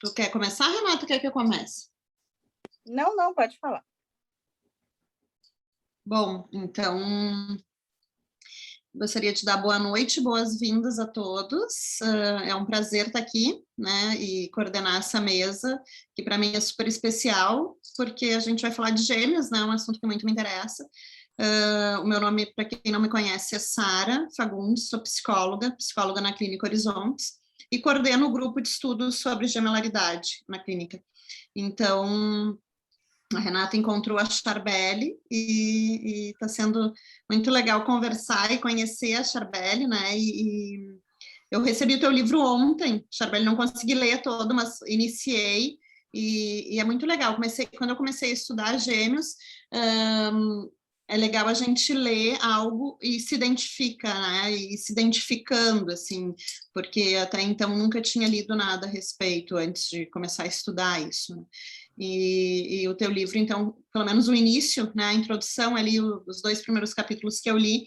Tu quer começar, Renata? Quer que eu comece? Não, pode falar. Bom, então, gostaria de dar boa noite, boas-vindas a todos. É um prazer estar aqui, né, e coordenar essa mesa, que para mim é super especial, porque a gente vai falar de gêmeos, né, um assunto que muito me interessa. O meu nome, para quem não me conhece, é Sara Fagundes, sou psicóloga na Clínica Horizontes, e coordeno o grupo de estudos sobre gemelaridade na clínica. Então, a Renata encontrou a Charbelli e está sendo muito legal conversar e conhecer a Charbelli, né? E eu recebi o teu livro ontem, Charbelli, não consegui ler todo, mas iniciei e é muito legal. Quando eu comecei a estudar gêmeos, é legal a gente ler algo e se identifica, né? E se identificando, assim, porque até então nunca tinha lido nada a respeito antes de começar a estudar isso, né? E o teu livro, então, pelo menos o início, né, a introdução ali, os 2 primeiros capítulos que eu li,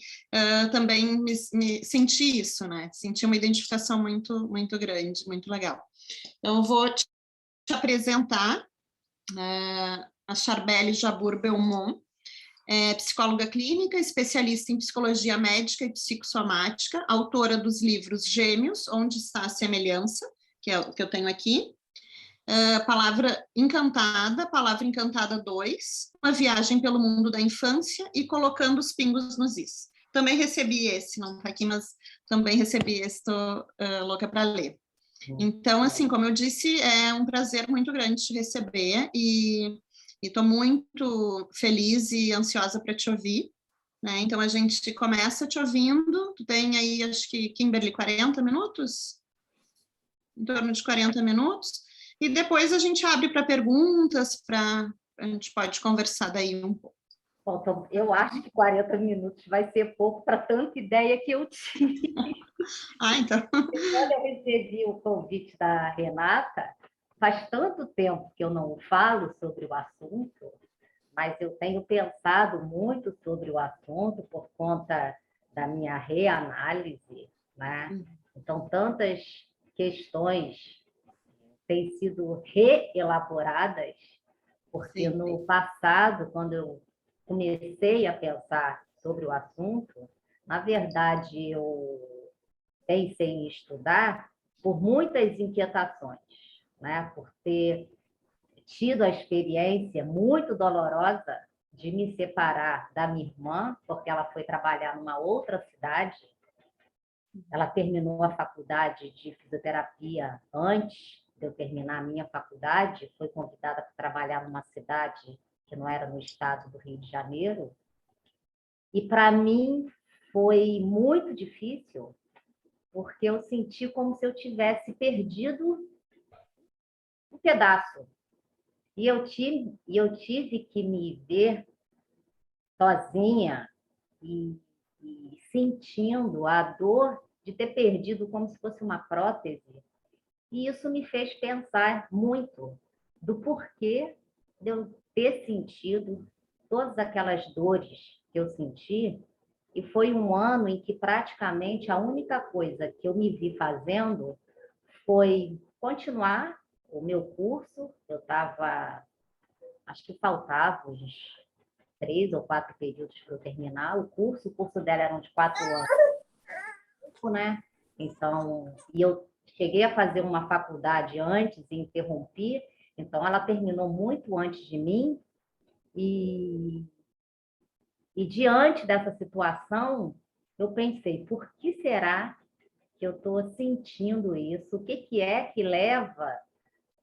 também me senti isso, né, senti uma identificação muito, muito grande, muito legal. Então, eu vou te apresentar a Charbelli Jabbour Belmont, psicóloga clínica, especialista em psicologia médica e psicossomática, autora dos livros Gêmeos, Onde Está a Semelhança, que é o que eu tenho aqui, Palavra Encantada 2, Uma Viagem pelo Mundo da Infância e Colocando os Pingos nos Is. Também recebi esse, não está aqui, mas também recebi esse, estou louca para ler. Então, assim, como eu disse, é um prazer muito grande te receber e estou muito feliz e ansiosa para te ouvir, né? Então, a gente começa te ouvindo, tu tem aí, acho que, Kimberly, 40 minutos? Em torno de 40 minutos, e depois a gente abre para perguntas, a gente pode conversar daí um pouco. Bom, então, eu acho que 40 minutos vai ser pouco para tanta ideia que eu tive. Então. Quando eu recebi o convite da Renata, faz tanto tempo que eu não falo sobre o assunto, mas eu tenho pensado muito sobre o assunto por conta da minha reanálise, né? Então, tantas questões têm sido reelaboradas, porque no passado, quando eu comecei a pensar sobre o assunto, na verdade, eu pensei em estudar por muitas inquietações, né? Por ter tido a experiência muito dolorosa de me separar da minha irmã, porque ela foi trabalhar numa outra cidade. Ela terminou a faculdade de fisioterapia antes de eu terminar a minha faculdade, foi convidada para trabalhar numa cidade que não era no estado do Rio de Janeiro. E para mim foi muito difícil, porque eu senti como se eu tivesse perdido um pedaço. E eu tive que me ver sozinha e sentindo a dor de ter perdido como se fosse uma prótese. E isso me fez pensar muito do porquê de eu ter sentido todas aquelas dores que eu senti. E foi um ano em que praticamente a única coisa que eu me vi fazendo foi continuar o meu curso. Eu estava, acho que faltava uns 3 ou 4 períodos para eu terminar o curso dela era de 4 anos, né? Então, e eu cheguei a fazer uma faculdade antes e interrompi, então ela terminou muito antes de mim, e diante dessa situação, eu pensei, por que será que eu estou sentindo isso? O que é que leva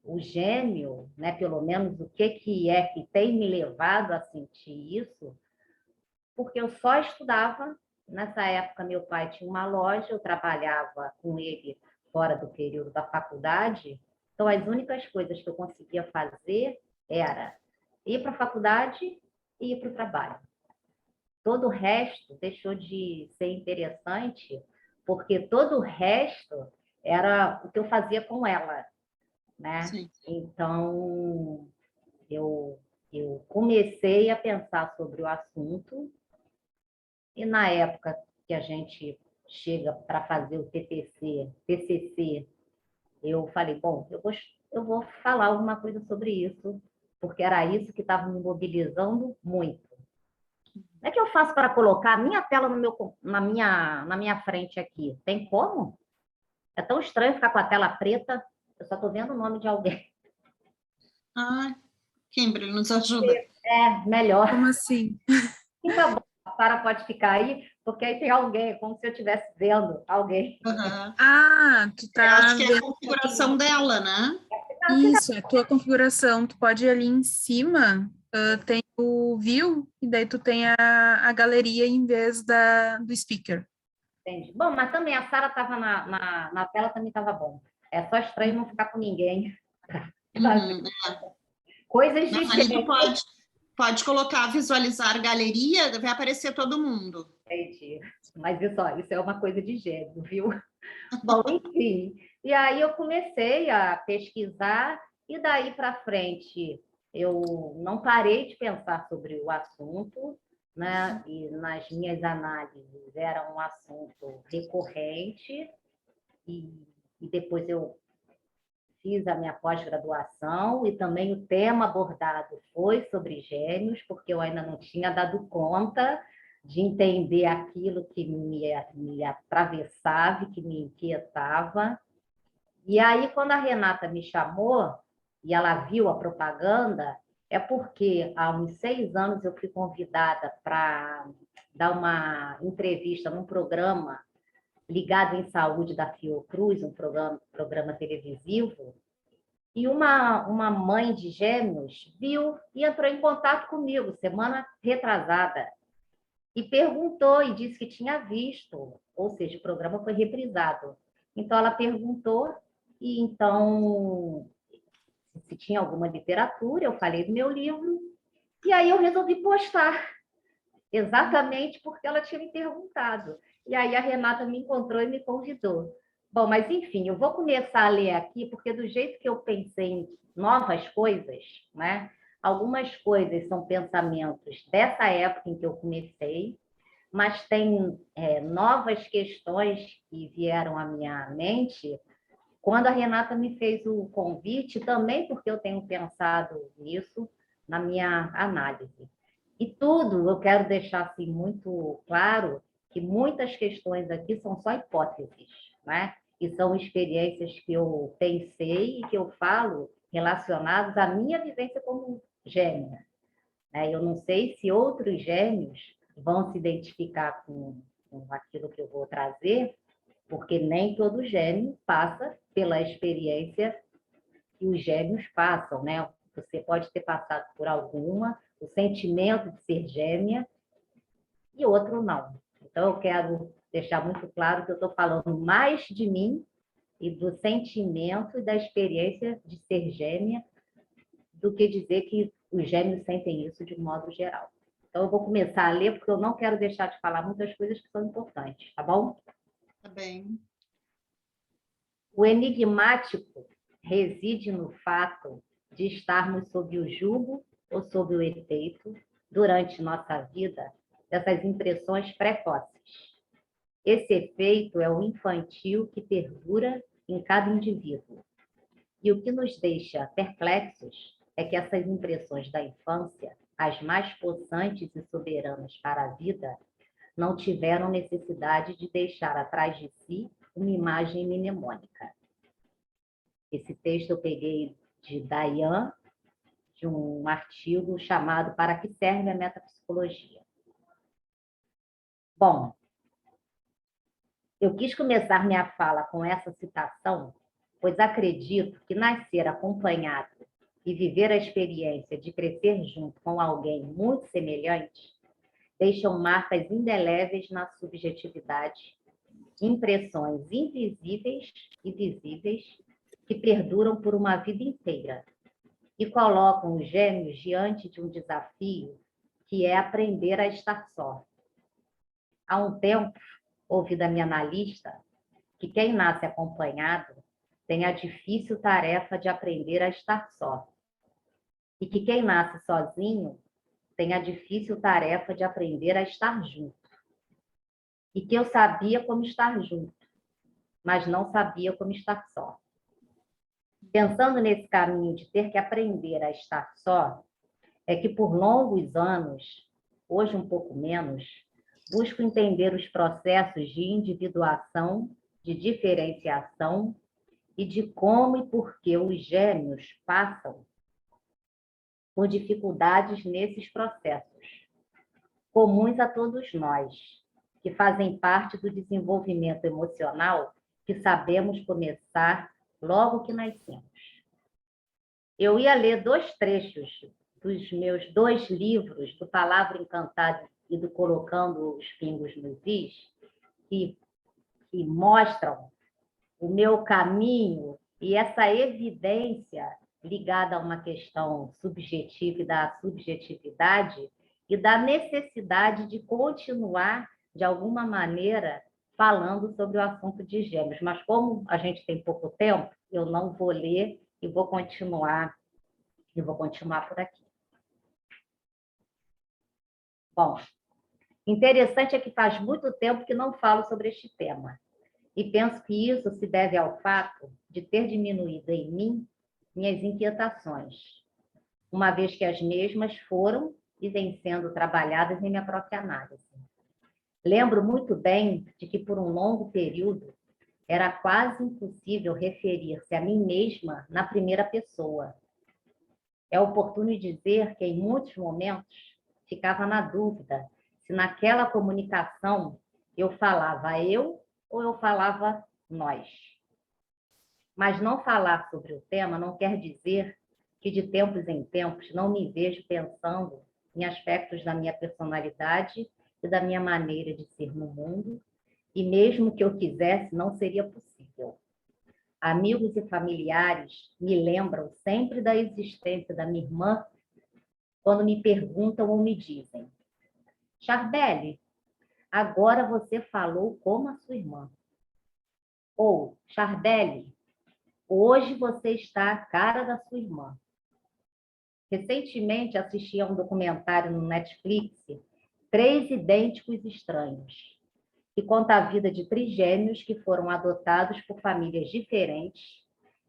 o gêmeo, né? Pelo menos o que é que tem me levado a sentir isso? Porque eu só estudava. Nessa época, meu pai tinha uma loja, eu trabalhava com ele fora do período da faculdade. Então, as únicas coisas que eu conseguia fazer era ir para a faculdade e ir para o trabalho. Todo o resto deixou de ser interessante, porque todo o resto era o que eu fazia com ela, né? Sim. Então, eu comecei a pensar sobre o assunto, e na época que a gente chega para fazer o TCC, eu falei, bom, eu vou falar alguma coisa sobre isso, porque era isso que estava me mobilizando muito. Como é que eu faço para colocar a minha tela na minha frente aqui? Tem como? É tão estranho ficar com a tela preta, eu só estou vendo o nome de alguém. Ah, Kimberly, nos ajuda. É, melhor. Como assim? Tá bom, a Sara pode ficar aí, porque aí tem alguém, é como se eu estivesse vendo alguém. Uhum. Ah, tu Eu tá acho que é a vendo configuração dela, né? isso, a tua configuração. Tu pode ir ali em cima, tem o view, e daí tu tem a galeria em vez do speaker. Entendi. Bom, mas também a Sara estava na tela, também estava bom. É só estranho não ficar com ninguém. Uhum. Coisas de Mas ali tu gente. pode colocar visualizar galeria, vai aparecer todo mundo. Entendi. Mas isso é uma coisa de gênio, viu? Bom, enfim. E aí eu comecei a pesquisar e daí para frente eu não parei de pensar sobre o assunto, né? E nas minhas análises era um assunto recorrente e depois eu fiz a minha pós-graduação e também o tema abordado foi sobre gênios, porque eu ainda não tinha dado conta de entender aquilo que me atravessava e que me inquietava. E aí, quando a Renata me chamou e ela viu a propaganda, é porque há uns 6 anos eu fui convidada para dar uma entrevista num programa ligado em saúde da Fiocruz, um programa televisivo, e uma mãe de gêmeos viu e entrou em contato comigo semana retrasada e perguntou e disse que tinha visto, ou seja, o programa foi reprisado. Então ela perguntou e então se tinha alguma literatura, eu falei do meu livro e aí eu resolvi postar, exatamente porque ela tinha me perguntado. E aí a Renata me encontrou e me convidou. Bom, mas enfim, eu vou começar a ler aqui, porque do jeito que eu pensei em novas coisas, né? Algumas coisas são pensamentos dessa época em que eu comecei, mas tem novas questões que vieram à minha mente quando a Renata me fez o convite, também porque eu tenho pensado nisso na minha análise. E tudo, eu quero deixar assim muito claro que muitas questões aqui são só hipóteses, né? E são experiências que eu pensei e que eu falo relacionadas à minha vivência como gêmea, né? Eu não sei se outros gêmeos vão se identificar com aquilo que eu vou trazer, porque nem todo gêmeo passa pela experiência que os gêmeos passam, né? Você pode ter passado por alguma, o sentimento de ser gêmea, e outro não. Então, eu quero deixar muito claro que eu estou falando mais de mim e do sentimento e da experiência de ser gêmea do que dizer que os gêmeos sentem isso de um modo geral. Então, eu vou começar a ler, porque eu não quero deixar de falar muitas coisas que são importantes, tá bom? Tá bem. O enigmático reside no fato de estarmos sob o jugo ou sob o efeito, durante nossa vida, dessas impressões precoces. Esse efeito é o infantil que perdura em cada indivíduo. E o que nos deixa perplexos é que essas impressões da infância, as mais possantes e soberanas para a vida, não tiveram necessidade de deixar atrás de si uma imagem mnemônica. Esse texto eu peguei de Dayan, de um artigo chamado Para que serve a metapsicologia? Bom, eu quis começar minha fala com essa citação, pois acredito que nascer acompanhado e viver a experiência de crescer junto com alguém muito semelhante deixam marcas indeléveis na subjetividade, impressões invisíveis e visíveis que perduram por uma vida inteira e colocam os gêmeos diante de um desafio que é aprender a estar só. Há um tempo, ouvi da minha analista que quem nasce acompanhado tem a difícil tarefa de aprender a estar só, e que quem nasce sozinho tem a difícil tarefa de aprender a estar junto. e que eu sabia como estar junto, mas não sabia como estar só. Pensando nesse caminho de ter que aprender a estar só, é que por longos anos, hoje um pouco menos, busco entender os processos de individuação, de diferenciação e de como e por que os gêmeos passam por dificuldades nesses processos, comuns a todos nós, que fazem parte do desenvolvimento emocional que sabemos começar logo que nascemos. Eu ia ler 2 trechos dos meus 2 livros, do Palavra Encantada e do Colocando os Pingos nos Is, que mostram o meu caminho e essa evidência ligada a uma questão subjetiva e da subjetividade e da necessidade de continuar, de alguma maneira, falando sobre o assunto de gêmeos. Mas como a gente tem pouco tempo, eu não vou ler e vou continuar por aqui. Bom, interessante é que faz muito tempo que não falo sobre este tema. E penso que isso se deve ao fato de ter diminuído em mim minhas inquietações, uma vez que as mesmas foram e vêm sendo trabalhadas em minha própria análise. Lembro muito bem de que, por um longo período, era quase impossível referir-se a mim mesma na primeira pessoa. É oportuno dizer que, em muitos momentos, ficava na dúvida se naquela comunicação eu falava eu ou eu falava nós. Mas não falar sobre o tema não quer dizer que de tempos em tempos não me vejo pensando em aspectos da minha personalidade e da minha maneira de ser no mundo, e mesmo que eu quisesse, não seria possível. Amigos e familiares me lembram sempre da existência da minha irmã quando me perguntam ou me dizem: Charbeli, agora você falou como a sua irmã. Ou, Charbeli, hoje você está a cara da sua irmã. Recentemente assisti a um documentário no Netflix, 3 Idênticos Estranhos, que conta a vida de trigêmeos que foram adotados por famílias diferentes,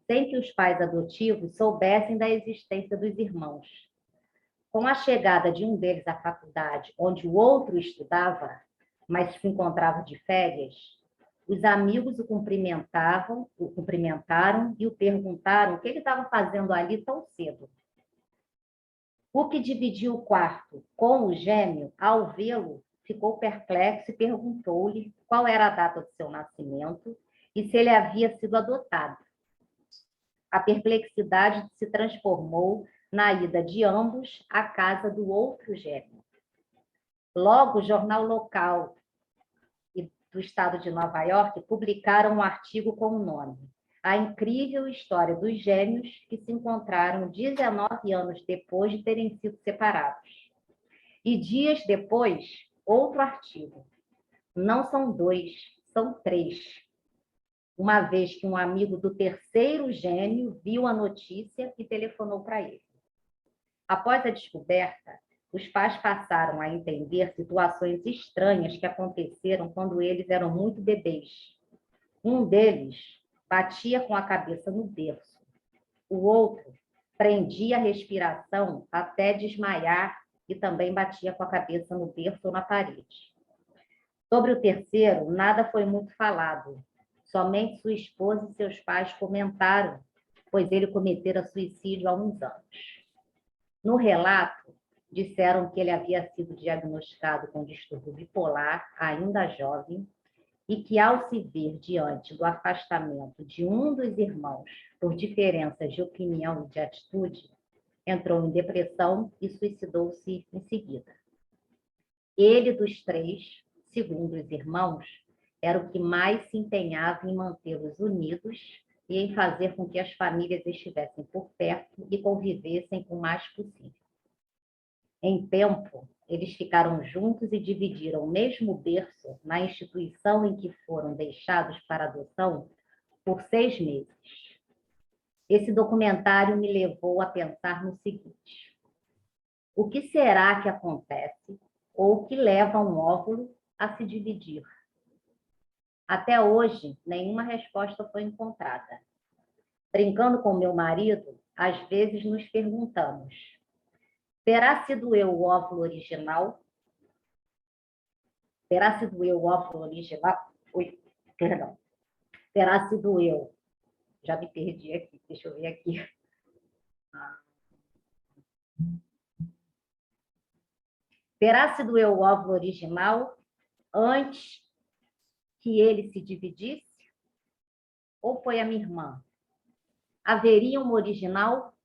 sem que os pais adotivos soubessem da existência dos irmãos. Com a chegada de um deles à faculdade, onde o outro estudava, mas se encontrava de férias, os amigos o cumprimentaram e o perguntaram o que ele estava fazendo ali tão cedo. O que dividiu o quarto com o gêmeo, ao vê-lo, ficou perplexo e perguntou-lhe qual era a data do seu nascimento e se ele havia sido adotado. A perplexidade se transformou na ida de ambos à casa do outro gêmeo. Logo, o jornal local do estado de Nova York publicaram um artigo com o nome A Incrível História dos Gêmeos que se encontraram 19 anos depois de terem sido separados. E dias depois, outro artigo. Não são 2, são 3. Uma vez que um amigo do terceiro gêmeo viu a notícia e telefonou para ele. Após a descoberta, os pais passaram a entender situações estranhas que aconteceram quando eles eram muito bebês. Um deles batia com a cabeça no berço. O outro prendia a respiração até desmaiar e também batia com a cabeça no berço ou na parede. Sobre o terceiro, nada foi muito falado. Somente sua esposa e seus pais comentaram, pois ele cometera suicídio há uns anos. No relato, disseram que ele havia sido diagnosticado com distúrbio bipolar, ainda jovem, e que, ao se ver diante do afastamento de um dos irmãos por diferenças de opinião e de atitude, entrou em depressão e suicidou-se em seguida. Ele, dos 3, segundo os irmãos, era o que mais se empenhava em mantê-los unidos e em fazer com que as famílias estivessem por perto e convivessem o mais possível. Em tempo, eles ficaram juntos e dividiram o mesmo berço na instituição em que foram deixados para adoção por 6 meses. Esse documentário me levou a pensar no seguinte: o que será que acontece ou o que leva um óvulo a se dividir? Até hoje, nenhuma resposta foi encontrada. Brincando com meu marido, às vezes nos perguntamos: terá sido eu o óvulo original? Terá sido eu o óvulo original? Ui, perdão. Terá sido eu. Já me perdi aqui, deixa eu ver aqui. Terá sido eu o óvulo original antes que ele se dividisse? Ou foi a minha irmã? Haveria uma original?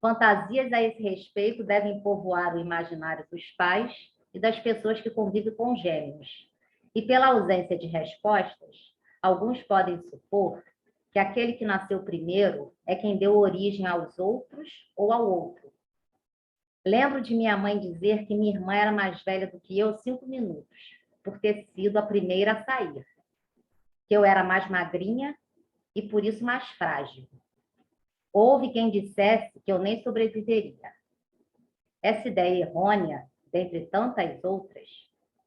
Fantasias a esse respeito devem povoar o imaginário dos pais e das pessoas que convivem com gêmeos. E pela ausência de respostas, alguns podem supor que aquele que nasceu primeiro é quem deu origem aos outros ou ao outro. Lembro de minha mãe dizer que minha irmã era mais velha do que eu 5 minutos, por ter sido a primeira a sair. Que eu era mais magrinha e por isso mais frágil. Houve quem dissesse que eu nem sobreviveria. Essa ideia errônea, dentre tantas outras,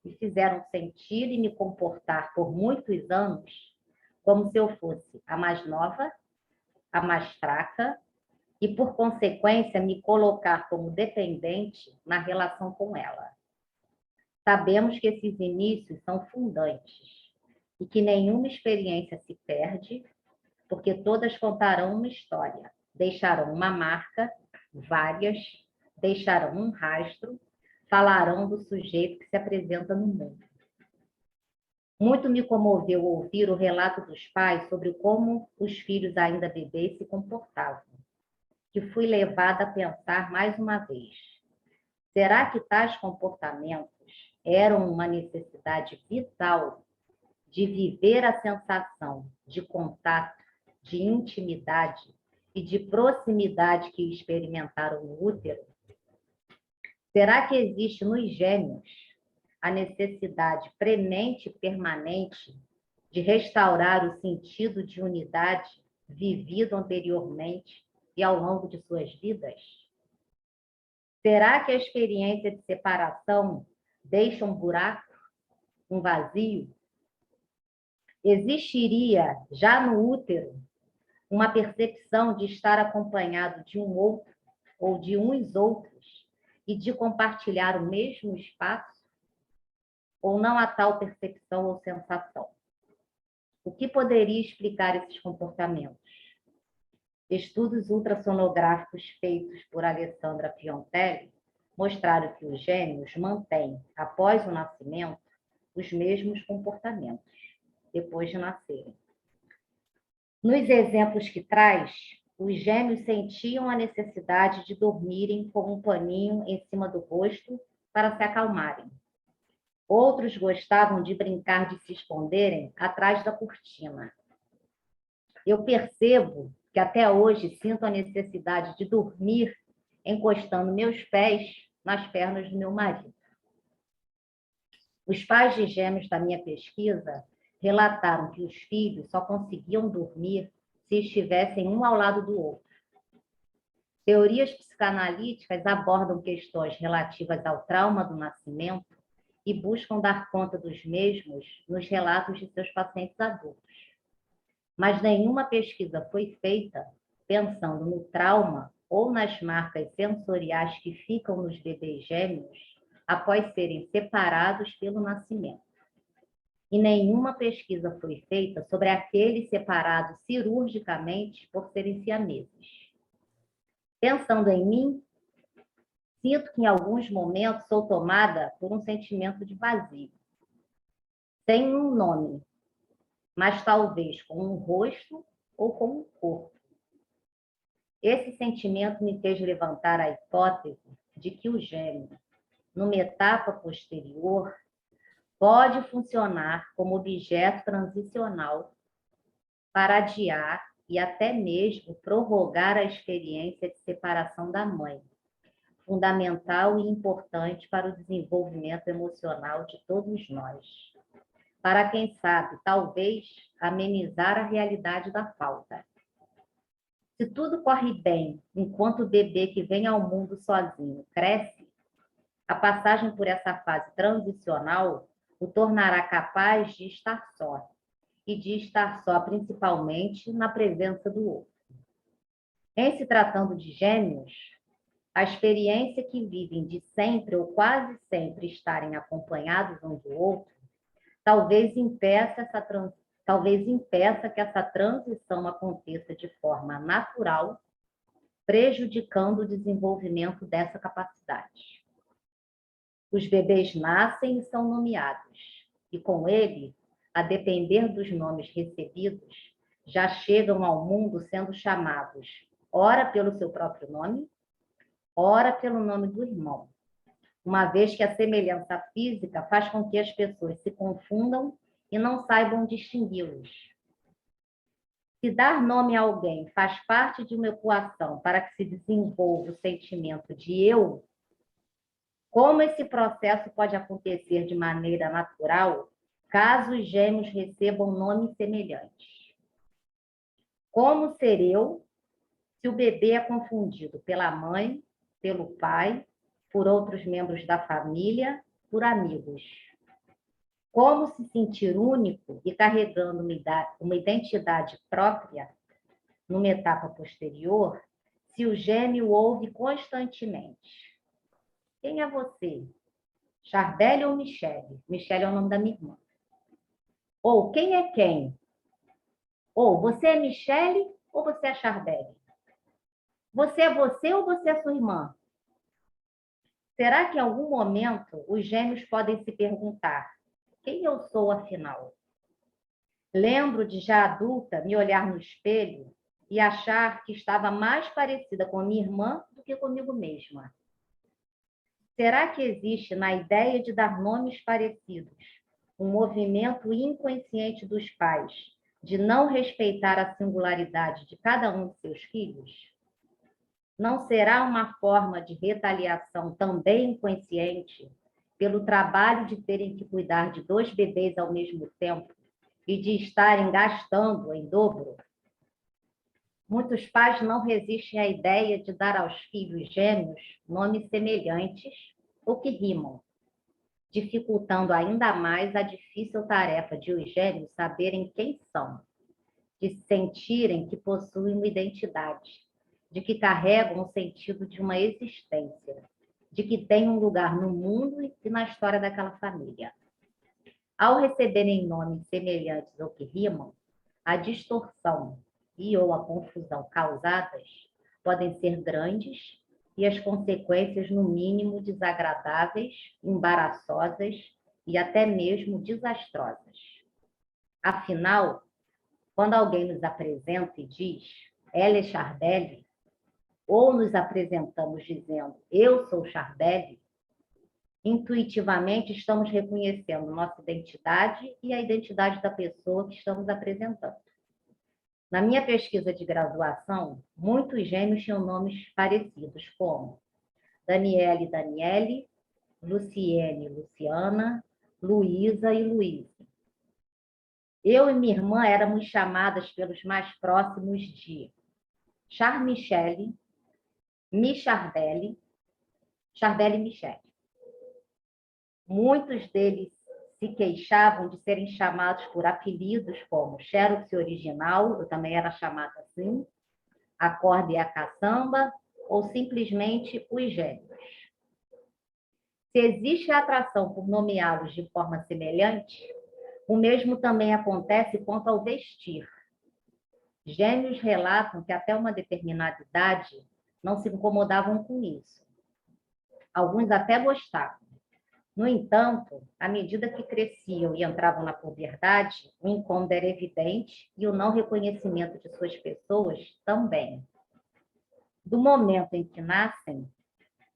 me fizeram sentir e me comportar por muitos anos como se eu fosse a mais nova, a mais fraca e, por consequência, me colocar como dependente na relação com ela. Sabemos que esses inícios são fundantes e que nenhuma experiência se perde, porque todas contarão uma história, deixarão uma marca, várias, deixarão um rastro, falarão do sujeito que se apresenta no mundo. Muito me comoveu ouvir o relato dos pais sobre como os filhos ainda bebês se comportavam, que fui levada a pensar mais uma vez. Será que tais comportamentos eram uma necessidade vital de viver a sensação de contato, de intimidade e de proximidade que experimentaram no útero? Será que existe nos gêmeos a necessidade premente e permanente de restaurar o sentido de unidade vivido anteriormente e ao longo de suas vidas? Será que a experiência de separação deixa um buraco, um vazio? Existiria, já no útero, uma percepção de estar acompanhado de um outro ou de uns outros e de compartilhar o mesmo espaço? Ou não há tal percepção ou sensação? O que poderia explicar esses comportamentos? Estudos ultrassonográficos feitos por Alessandra Piontelli mostraram que os gêmeos mantêm, após o nascimento, os mesmos comportamentos, depois de nascerem. Nos exemplos que traz, os gêmeos sentiam a necessidade de dormirem com um paninho em cima do rosto para se acalmarem. Outros gostavam de brincar de se esconderem atrás da cortina. Eu percebo que até hoje sinto a necessidade de dormir encostando meus pés nas pernas do meu marido. Os pais de gêmeos da minha pesquisa relataram que os filhos só conseguiam dormir se estivessem um ao lado do outro. Teorias psicanalíticas abordam questões relativas ao trauma do nascimento e buscam dar conta dos mesmos nos relatos de seus pacientes adultos. Mas nenhuma pesquisa foi feita pensando no trauma ou nas marcas sensoriais que ficam nos bebês gêmeos após serem separados pelo nascimento. E nenhuma pesquisa foi feita sobre aqueles separados cirurgicamente por serem siameses. Pensando em mim, sinto que em alguns momentos sou tomada por um sentimento de vazio. Sem um nome, mas talvez com um rosto ou com um corpo. Esse sentimento me fez levantar a hipótese de que o gêmeo, numa etapa posterior, pode funcionar como objeto transicional para adiar e até mesmo prorrogar a experiência de separação da mãe, fundamental e importante para o desenvolvimento emocional de todos nós. Para quem sabe, talvez, amenizar a realidade da falta. Se tudo corre bem enquanto o bebê que vem ao mundo sozinho cresce, a passagem por essa fase transicional o tornará capaz de estar só, e de estar só principalmente na presença do outro. Em se tratando de gêmeos, a experiência que vivem de sempre ou quase sempre estarem acompanhados um do outro, talvez impeça que essa transição aconteça de forma natural, prejudicando o desenvolvimento dessa capacidade. Os bebês nascem e são nomeados, e com ele, a depender dos nomes recebidos, já chegam ao mundo sendo chamados, ora pelo seu próprio nome, ora pelo nome do irmão, uma vez que a semelhança física faz com que as pessoas se confundam e não saibam distingui-los. Se dar nome a alguém faz parte de uma equação para que se desenvolva o sentimento de eu, como esse processo pode acontecer de maneira natural caso os gêmeos recebam nomes semelhantes? Como ser eu se o bebê é confundido pela mãe, pelo pai, por outros membros da família, por amigos? Como se sentir único e carregando uma identidade própria numa etapa posterior, se o gêmeo ouve constantemente: quem é você? Charbel ou Michele? Michele é o nome da minha irmã. Ou quem é quem? Ou você é Michele ou você é Charbel? Você é você ou você é sua irmã? Será que em algum momento os gêmeos podem se perguntar: quem eu sou afinal? Lembro de já adulta me olhar no espelho e achar que estava mais parecida com minha irmã do que comigo mesma. Será que existe na ideia de dar nomes parecidos um movimento inconsciente dos pais de não respeitar a singularidade de cada um de seus filhos? Não será uma forma de retaliação também inconsciente pelo trabalho de terem que cuidar de 2 bebês ao mesmo tempo e de estarem gastando em dobro? Muitos pais não resistem à ideia de dar aos filhos gêmeos nomes semelhantes ou que rimam, dificultando ainda mais a difícil tarefa de os gêmeos saberem quem são, de sentirem que possuem uma identidade, de que carregam o sentido de uma existência, de que têm um lugar no mundo e na história daquela família. Ao receberem nomes semelhantes ou que rimam, a distorção e ou a confusão causadas podem ser grandes e as consequências, no mínimo, desagradáveis, embaraçosas e até mesmo desastrosas. Afinal, quando alguém nos apresenta e diz ela é Charbel, ou nos apresentamos dizendo eu sou Charbel, intuitivamente estamos reconhecendo nossa identidade e a identidade da pessoa que estamos apresentando. Na minha pesquisa de graduação, muitos gêmeos tinham nomes parecidos, como Daniele e Daniele, Luciene e Luciana, Luísa e Luísa. Eu e minha irmã éramos chamadas pelos mais próximos de Charmichele, Micharbel, Charbel e Michele. Muitos deles se queixavam de serem chamados por apelidos como Xerox Original, eu também era chamada assim, a corda e a caçamba, ou simplesmente os gêmeos. Se existe a atração por nomeá-los de forma semelhante, o mesmo também acontece quanto ao vestir. Gêmeos relatam que até uma determinada idade não se incomodavam com isso. Alguns até gostavam. No entanto, à medida que cresciam e entravam na puberdade, o incômodo era evidente e o não reconhecimento de suas pessoas também. Do momento em que nascem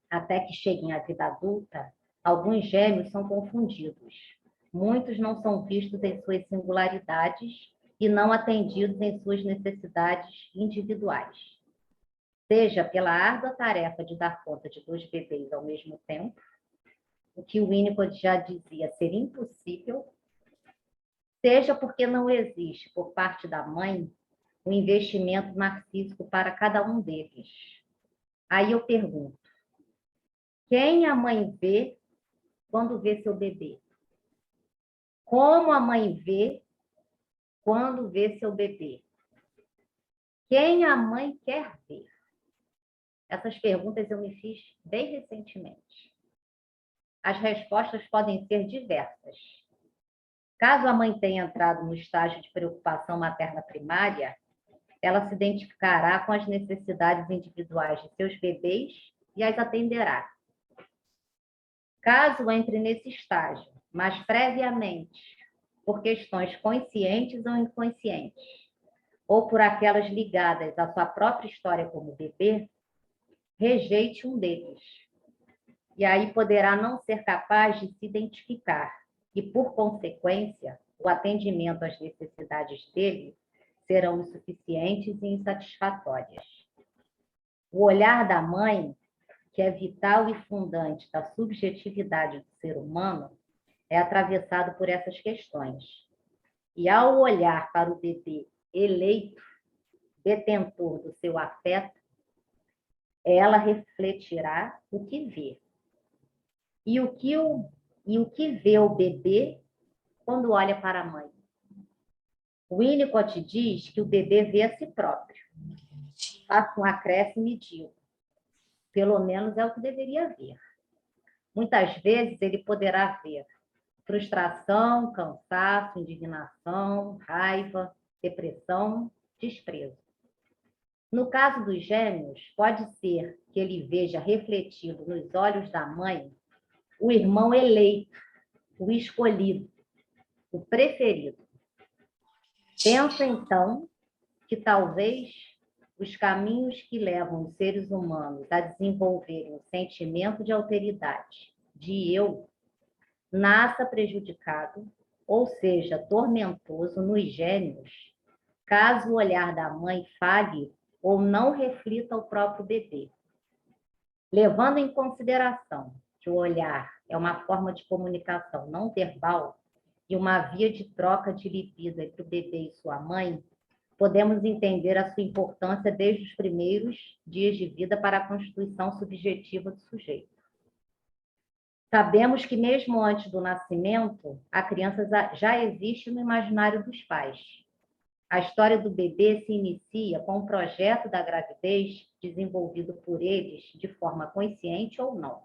até que cheguem à vida adulta, alguns gêmeos são confundidos. Muitos não são vistos em suas singularidades e não atendidos em suas necessidades individuais. Seja pela árdua tarefa de dar conta de 2 bebês ao mesmo tempo, o que o Winnicott já dizia ser impossível, seja porque não existe, por parte da mãe, um investimento narcísico para cada um deles. Aí eu pergunto, quem a mãe vê quando vê seu bebê? Como a mãe vê quando vê seu bebê? Quem a mãe quer ver? Essas perguntas eu me fiz bem recentemente. As respostas podem ser diversas. Caso a mãe tenha entrado no estágio de preocupação materna primária, ela se identificará com as necessidades individuais de seus bebês e as atenderá. Caso entre nesse estágio, mas previamente, por questões conscientes ou inconscientes, ou por aquelas ligadas à sua própria história como bebê, rejeite um deles. E aí poderá não ser capaz de se identificar e, por consequência, o atendimento às necessidades dele serão insuficientes e insatisfatórias. O olhar da mãe, que é vital e fundante da subjetividade do ser humano, é atravessado por essas questões. E ao olhar para o bebê eleito, detentor do seu afeto, ela refletirá o que vê. E o que vê o bebê quando olha para a mãe? O Winnicott diz que o bebê vê a si próprio. Faça um acréscimo e digo, pelo menos é o que deveria ver. Muitas vezes ele poderá ver frustração, cansaço, indignação, raiva, depressão, desprezo. No caso dos gêmeos, pode ser que ele veja refletido nos olhos da mãe o irmão eleito, o escolhido, o preferido. Pensa, então, que talvez os caminhos que levam os seres humanos a desenvolverem o sentimento de alteridade, de eu, nasça prejudicado, ou seja, tormentoso nos gêmeos, caso o olhar da mãe falhe ou não reflita o próprio bebê. Levando em consideração que o olhar é uma forma de comunicação não verbal e uma via de troca de libido entre o bebê e sua mãe, podemos entender a sua importância desde os primeiros dias de vida para a constituição subjetiva do sujeito. Sabemos que mesmo antes do nascimento, a criança já existe no imaginário dos pais. A história do bebê se inicia com o projeto da gravidez desenvolvido por eles de forma consciente ou não.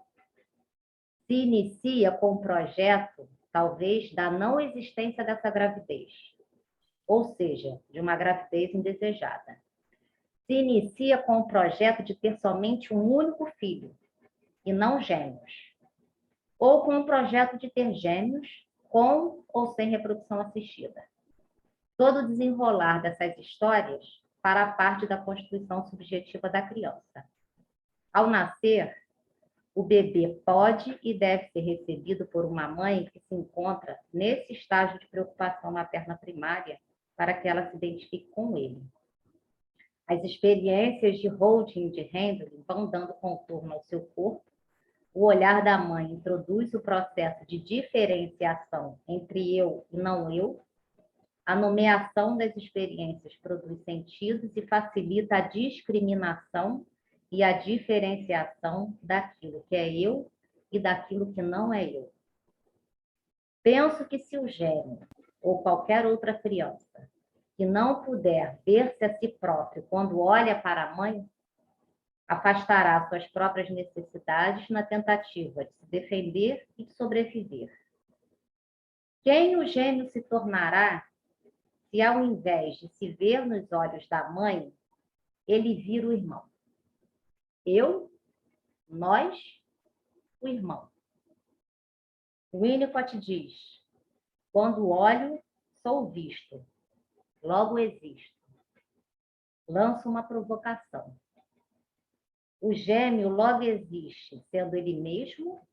Se inicia com o projeto, talvez, da não existência dessa gravidez, ou seja, de uma gravidez indesejada. Se inicia com o projeto de ter somente um único filho, e não gêmeos. Ou com o projeto de ter gêmeos com ou sem reprodução assistida. Todo o desenrolar dessas histórias fará parte da constituição subjetiva da criança. Ao nascer, o bebê pode e deve ser recebido por uma mãe que se encontra nesse estágio de preocupação materna primária para que ela se identifique com ele. As experiências de Holding e de Handling vão dando contorno ao seu corpo. O olhar da mãe introduz o processo de diferenciação entre eu e não eu. A nomeação das experiências produz sentidos e facilita a discriminação e a diferenciação daquilo que é eu e daquilo que não é eu. Penso que se o gêmeo ou qualquer outra criança que não puder ver-se a si próprio quando olha para a mãe, afastará suas próprias necessidades na tentativa de se defender e de sobreviver. Quem o gêmeo se tornará se, ao invés de se ver nos olhos da mãe, ele vira o irmão? Eu, nós, o irmão. Winnicott diz, quando olho, sou visto, logo existo. Lanço uma provocação. O gêmeo logo existe, sendo ele mesmo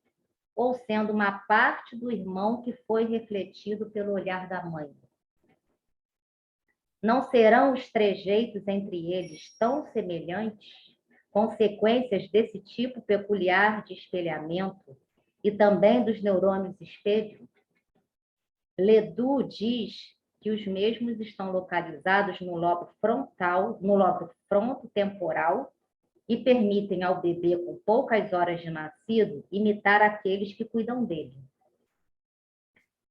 ou sendo uma parte do irmão que foi refletido pelo olhar da mãe? Não serão os trejeitos entre eles tão semelhantes, consequências desse tipo peculiar de espelhamento e também dos neurônios espelho? Ledoux diz que os mesmos estão localizados no lobo frontal, no lobo frontotemporal, e permitem ao bebê com poucas horas de nascido imitar aqueles que cuidam dele.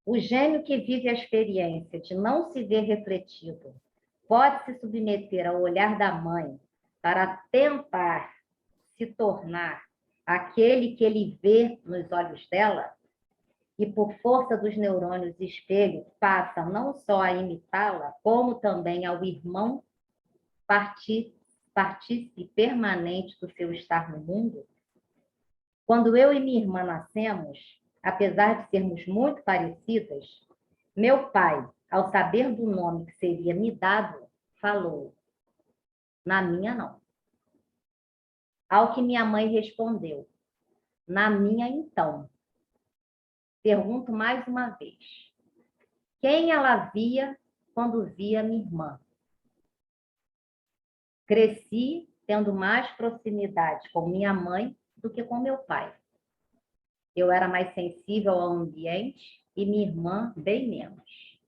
O gêmeo que vive a experiência de não se ver refletido pode se submeter ao olhar da mãe para tentar se tornar aquele que ele vê nos olhos dela, e por força dos neurônios espelho passa não só a imitá-la, como também ao irmão partícipe permanente do seu estar no mundo. Quando eu e minha irmã nascemos, apesar de sermos muito parecidas, meu pai, ao saber do nome que seria me dado, falou: na minha não. Ao que minha mãe respondeu: na minha então. Pergunto mais uma vez: quem ela via quando via minha irmã? Cresci tendo mais proximidade com minha mãe do que com meu pai. Eu era mais sensível ao ambiente e minha irmã bem menos.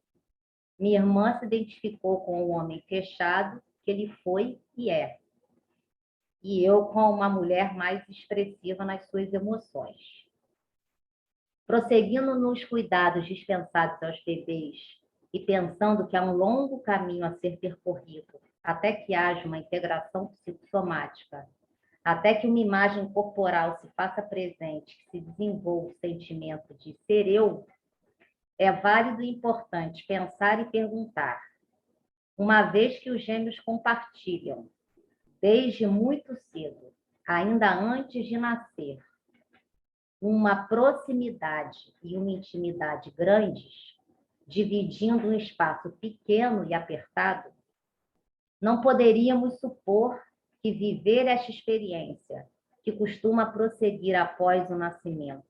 Minha irmã se identificou com o homem fechado que ele foi e é. E eu com uma mulher mais expressiva nas suas emoções. Prosseguindo nos cuidados dispensados aos bebês e pensando que há um longo caminho a ser percorrido até que haja uma integração psicossomática, até que uma imagem corporal se faça presente, que se desenvolva o sentimento de ser eu, é válido e importante pensar e perguntar, uma vez que os gêmeos compartilham, desde muito cedo, ainda antes de nascer, uma proximidade e uma intimidade grandes, dividindo um espaço pequeno e apertado, não poderíamos supor que viver esta experiência, que costuma prosseguir após o nascimento,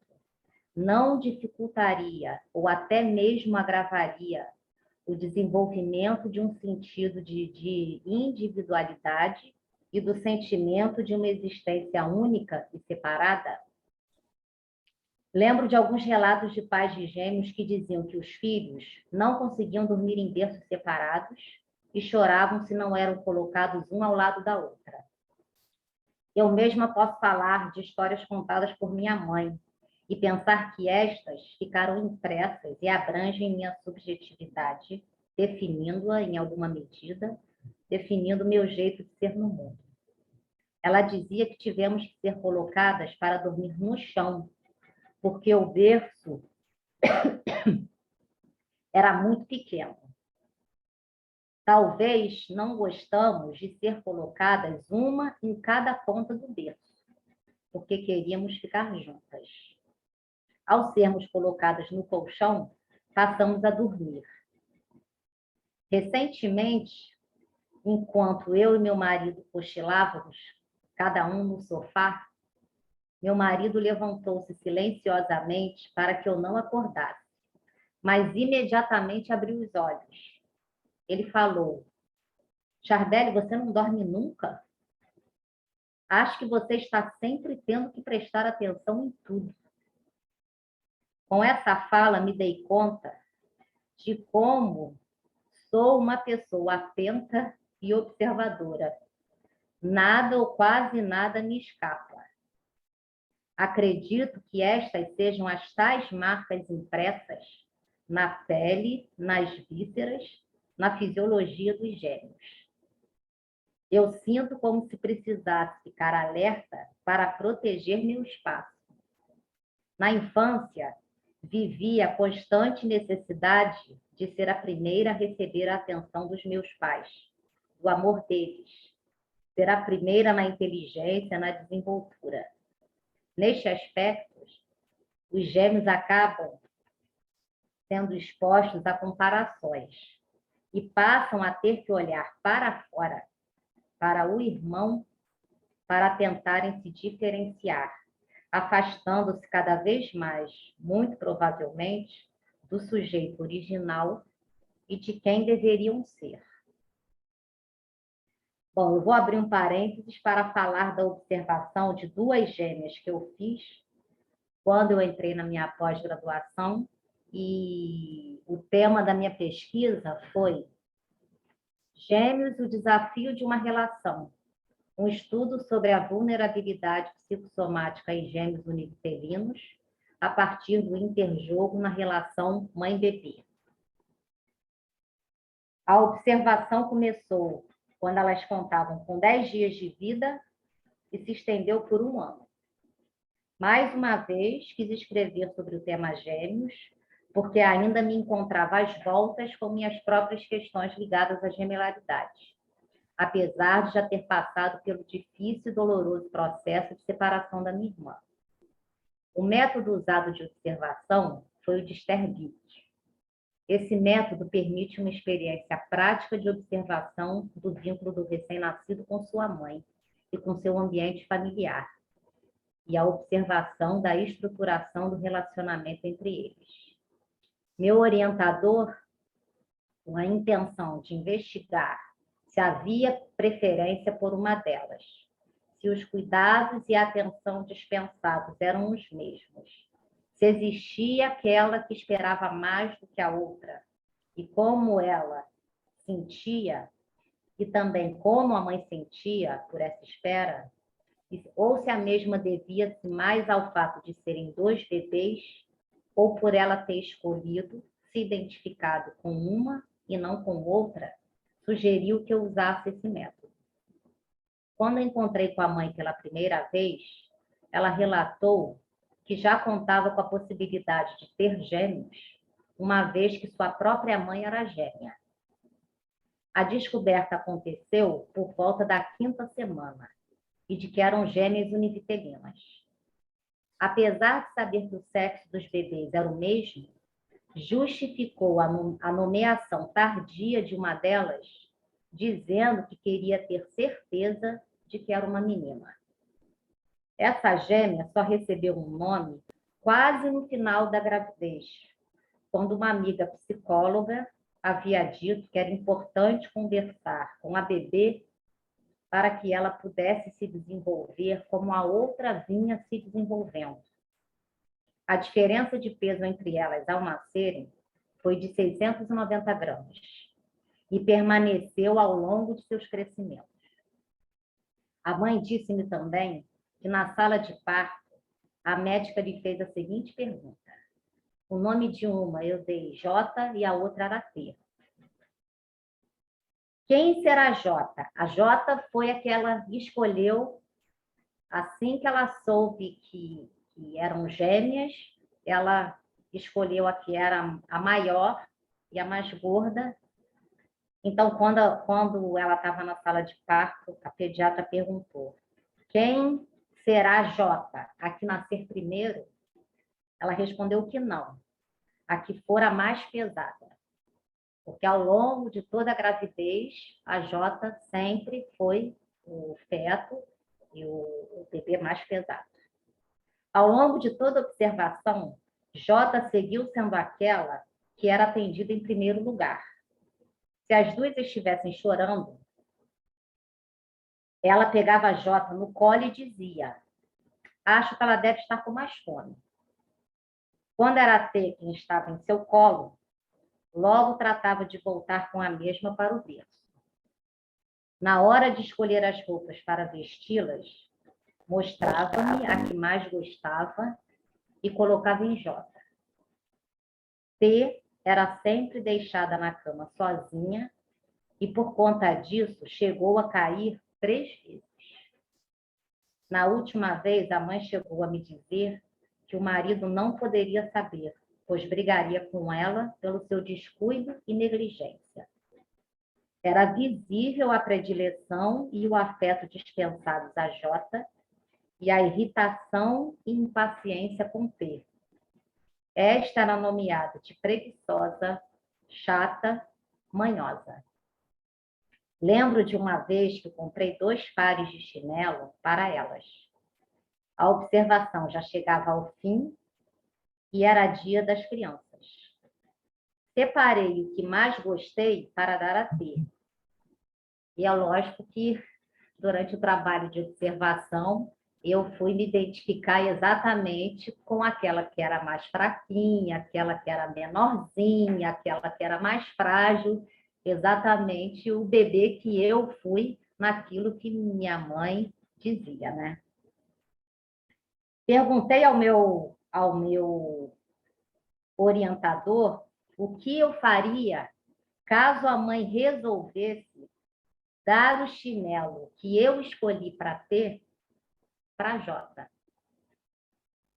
não dificultaria ou até mesmo agravaria o desenvolvimento de um sentido de individualidade e do sentimento de uma existência única e separada? Lembro de alguns relatos de pais de gêmeos que diziam que os filhos não conseguiam dormir em berços separados e choravam se não eram colocados um ao lado da outra. Eu mesma posso falar de histórias contadas por minha mãe e pensar que estas ficaram impressas e abrangem minha subjetividade, definindo-a em alguma medida, definindo meu jeito de ser no mundo. Ela dizia que tivemos que ser colocadas para dormir no chão, porque o berço era muito pequeno. Talvez não gostamos de ser colocadas uma em cada ponta do berço, porque queríamos ficar juntas. Ao sermos colocadas no colchão, passamos a dormir. Recentemente, enquanto eu e meu marido cochilávamos, cada um no sofá, meu marido levantou-se silenciosamente para que eu não acordasse, mas imediatamente abriu os olhos. Ele falou: Chardelle, você não dorme nunca? Acho que você está sempre tendo que prestar atenção em tudo. Com essa fala, me dei conta de como sou uma pessoa atenta e observadora. Nada ou quase nada me escapa. Acredito que estas sejam as tais marcas impressas na pele, nas vísceras, na fisiologia dos gêmeos. Eu sinto como se precisasse ficar alerta para proteger meu espaço. Na infância, vivi a constante necessidade de ser a primeira a receber a atenção dos meus pais, do amor deles, ser a primeira na inteligência, na desenvoltura. Neste aspecto, os gêmeos acabam sendo expostos a comparações e passam a ter que olhar para fora, para o irmão, para tentarem se diferenciar, afastando-se cada vez mais, muito provavelmente, do sujeito original e de quem deveriam ser. Bom, eu vou abrir um parênteses para falar da observação de duas gêmeas que eu fiz quando eu entrei na minha pós-graduação, e o tema da minha pesquisa foi Gêmeos, o desafio de uma relação, um estudo sobre a vulnerabilidade psicossomática em gêmeos univitelinos, a partir do interjogo na relação mãe-bebê. A observação começou quando elas contavam com 10 dias de vida e se estendeu por 1 ano. Mais uma vez, quis escrever sobre o tema gêmeos, porque ainda me encontrava às voltas com minhas próprias questões ligadas à gemelaridade, apesar de já ter passado pelo difícil e doloroso processo de separação da minha irmã. O método usado de observação foi o de Sterbitt. Esse método permite uma experiência prática de observação do vínculo do recém-nascido com sua mãe e com seu ambiente familiar, e a observação da estruturação do relacionamento entre eles. Meu orientador, com a intenção de investigar se havia preferência por uma delas, se os cuidados e a atenção dispensados eram os mesmos, se existia aquela que esperava mais do que a outra, e como ela sentia, e também como a mãe sentia por essa espera, ou se a mesma devia-se mais ao fato de serem 2 bebês, ou por ela ter escolhido, se identificado com uma e não com outra, sugeriu que eu usasse esse método. Quando encontrei com a mãe pela primeira vez, ela relatou que já contava com a possibilidade de ter gêmeos, uma vez que sua própria mãe era gêmea. A descoberta aconteceu por volta da 5ª semana, e de que eram gêmeas univitelinas. Apesar de saber que o sexo dos bebês era o mesmo, justificou a nomeação tardia de uma delas, dizendo que queria ter certeza de que era uma menina. Essa gêmea só recebeu um nome quase no final da gravidez, quando uma amiga psicóloga havia dito que era importante conversar com a bebê para que ela pudesse se desenvolver como a outra vinha se desenvolvendo. A diferença de peso entre elas ao nascerem foi de 690 gramas e permaneceu ao longo de seus crescimentos. A mãe disse-me também que na sala de parto, a médica lhe fez a seguinte pergunta. O nome de uma eu dei J e a outra era T. Quem será a J? A J foi a que ela escolheu assim que ela soube que eram gêmeas, ela escolheu a que era a maior e a mais gorda. Então, quando ela estava na sala de parto, a pediatra perguntou, quem será a J? A que nascer primeiro? Ela respondeu que não, a que for a mais pesada. Porque ao longo de toda a gravidez, a J sempre foi o feto e o bebê mais pesado. Ao longo de toda a observação, J seguiu sendo aquela que era atendida em primeiro lugar. Se as duas estivessem chorando, ela pegava a J no colo e dizia, acho que ela deve estar com mais fome. Quando era a T quem estava em seu colo, logo tratava de voltar com a mesma para o berço. Na hora de escolher as roupas para vesti-las, mostrava-me a que mais gostava e colocava em J. T era sempre deixada na cama sozinha e, por conta disso, chegou a cair 3 vezes. Na última vez, a mãe chegou a me dizer que o marido não poderia saber, pois brigaria com ela pelo seu descuido e negligência. Era visível a predileção e o afeto dispensados a J e a irritação e impaciência com T. Esta era nomeada de preguiçosa, chata, manhosa. Lembro de uma vez que comprei 2 pares de chinelo para elas. A observação já chegava ao fim e era dia das crianças. Separei o que mais gostei para dar a T. E é lógico que, durante o trabalho de observação, eu fui me identificar exatamente com aquela que era mais fraquinha, aquela que era menorzinha, aquela que era mais frágil, exatamente o bebê que eu fui naquilo que minha mãe dizia, né? Perguntei ao meu ao meu orientador o que eu faria caso a mãe resolvesse dar o chinelo que eu escolhi para ter para a Jota.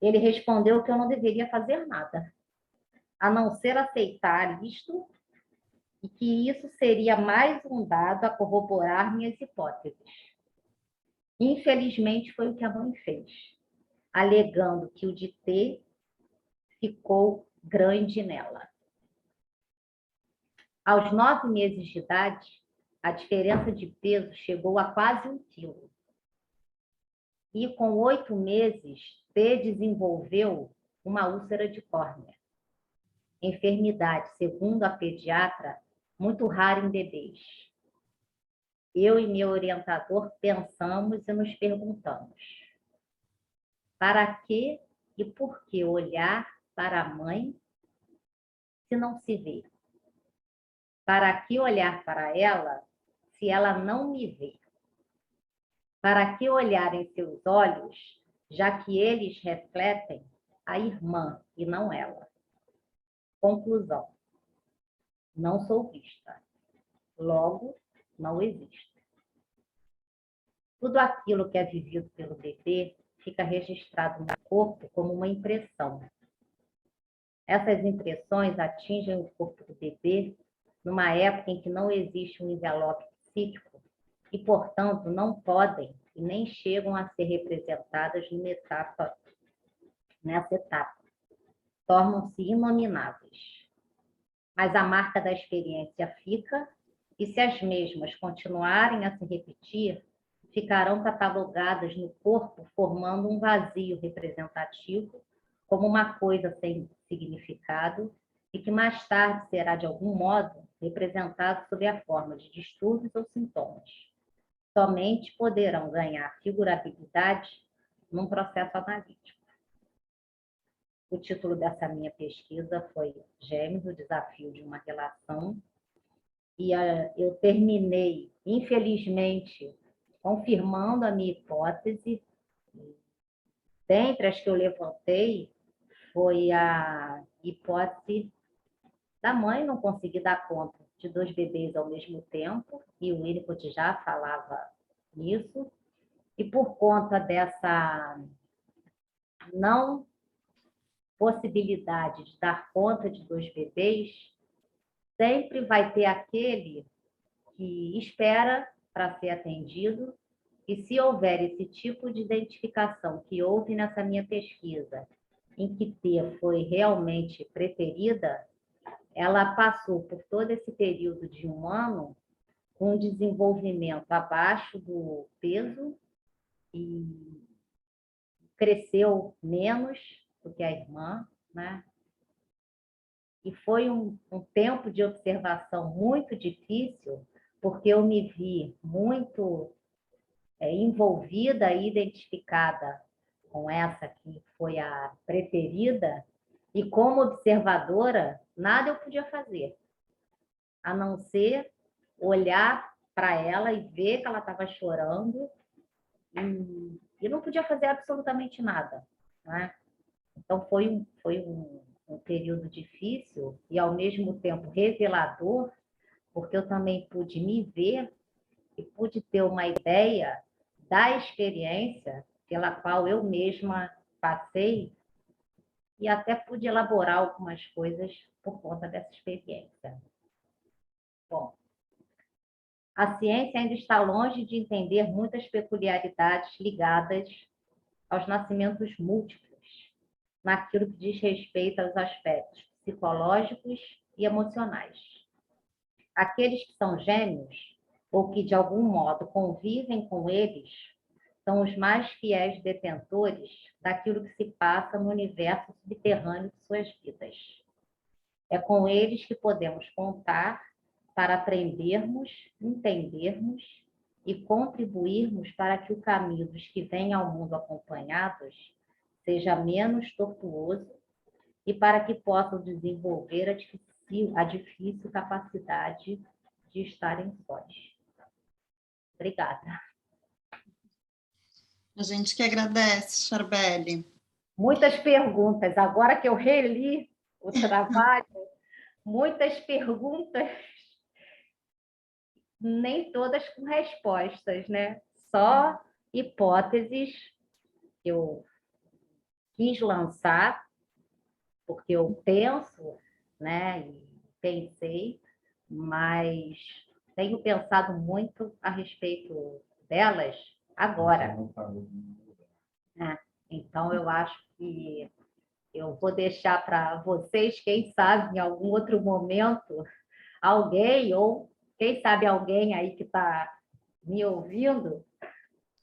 Ele respondeu que eu não deveria fazer nada, a não ser aceitar isto e que isso seria mais um dado a corroborar minhas hipóteses. Infelizmente, foi o que a mãe fez, alegando que o de T ficou grande nela. Aos 9 meses de idade, a diferença de peso chegou a quase 1 quilo. E com 8 meses, T desenvolveu uma úlcera de córnea. Enfermidade, segundo a pediatra, muito rara em bebês. Eu e meu orientador pensamos e nos perguntamos: para que e por que olhar para a mãe se não se vê? Para que olhar para ela se ela não me vê? Para que olhar em seus olhos, já que eles refletem a irmã e não ela? Conclusão: não sou vista. Logo, não existo. Tudo aquilo que é vivido pelo bebê fica registrado no corpo como uma impressão. Essas impressões atingem o corpo do bebê numa época em que não existe um envelope psíquico e, portanto, não podem e nem chegam a ser representadas nessa etapa. Tornam-se inomináveis. Mas a marca da experiência fica, e se as mesmas continuarem a se repetir, ficarão catalogadas no corpo, formando um vazio representativo, como uma coisa sem significado, e que mais tarde será, de algum modo, representado sob a forma de distúrbios ou sintomas. Somente poderão ganhar figurabilidade num processo analítico. O título dessa minha pesquisa foi Gêmeos, o desafio de uma relação, e eu terminei, infelizmente, confirmando a minha hipótese. Dentre as que eu levantei, foi a hipótese da mãe não conseguir dar conta de 2 bebês ao mesmo tempo, e o Winnicott já falava nisso, e por conta dessa não possibilidade de dar conta de 2 bebês, sempre vai ter aquele que espera para ser atendido, e se houver esse tipo de identificação que houve nessa minha pesquisa, em que T foi realmente preterida, ela passou por todo esse período de 1 ano com um desenvolvimento abaixo do peso e cresceu menos do que a irmã, né? E foi um tempo de observação muito difícil, porque eu me vi muito envolvida e identificada com essa que foi a preferida, e como observadora, nada eu podia fazer, a não ser olhar para ela e ver que ela estava chorando, e não podia fazer absolutamente nada, né? Então, foi um período difícil e, ao mesmo tempo, revelador, porque eu também pude me ver e pude ter uma ideia da experiência pela qual eu mesma passei, e até pude elaborar algumas coisas por conta dessa experiência. Bom, a ciência ainda está longe de entender muitas peculiaridades ligadas aos nascimentos múltiplos, naquilo que diz respeito aos aspectos psicológicos e emocionais. Aqueles que são gêmeos, ou que de algum modo convivem com eles, são os mais fiéis detentores daquilo que se passa no universo subterrâneo de suas vidas. É com eles que podemos contar para aprendermos, entendermos e contribuirmos para que o caminho dos que vêm ao mundo acompanhados seja menos tortuoso e para que possam desenvolver a difícil capacidade de estarem sós. Obrigada. A gente que agradece, Charbelli. muitas perguntas. Agora que eu reli o trabalho, muitas perguntas, nem todas com respostas, né? Só hipóteses que eu quis lançar, porque eu penso, né? E pensei, mas tenho pensado muito a respeito delas agora. Né? Então, eu acho que eu vou deixar para vocês, quem sabe, em algum outro momento, alguém, ou quem sabe alguém aí que está me ouvindo,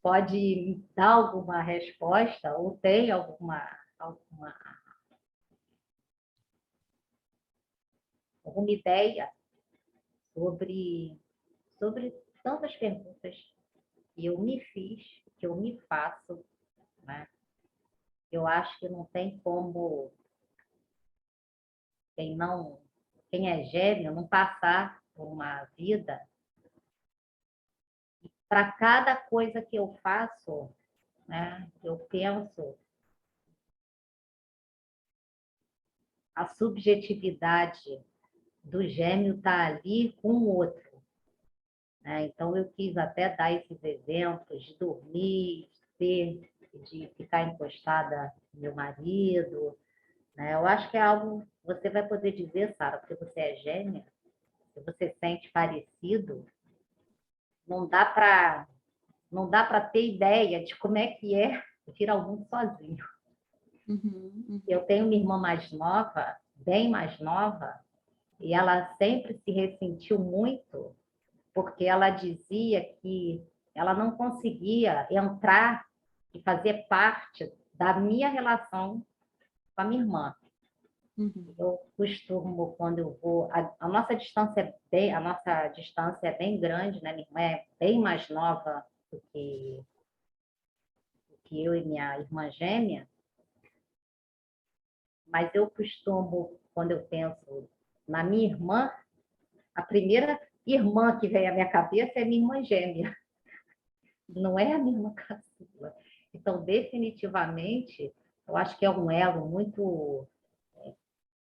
pode me dar alguma resposta, ou tem alguma ideia sobre tantas perguntas que eu me fiz, que eu me faço, né? Eu acho que não tem como quem é gêmeo não passar por uma vida. Para cada coisa que eu faço, né, eu penso a subjetividade do gêmeo está ali com o outro. Né? Então, eu quis até dar esses exemplos de dormir, de ficar encostada no meu marido. Né? Eu acho que é algo que você vai poder dizer, Sara, porque você é gêmea, se você sente parecido, não dá para ter ideia de como é que é vir ao mundo sozinho. Eu tenho uma irmã mais nova, bem mais nova, e ela sempre se ressentiu muito porque ela dizia que ela não conseguia entrar e fazer parte da minha relação com a minha irmã. Eu costumo, quando eu vou, a nossa distância é bem grande, né? Minha irmã é bem mais nova do que eu e minha irmã gêmea, mas eu costumo, quando eu penso na minha irmã, a primeira irmã que vem à minha cabeça é minha irmã gêmea, não é a minha irmã caçula. Então, definitivamente, eu acho que é um elo muito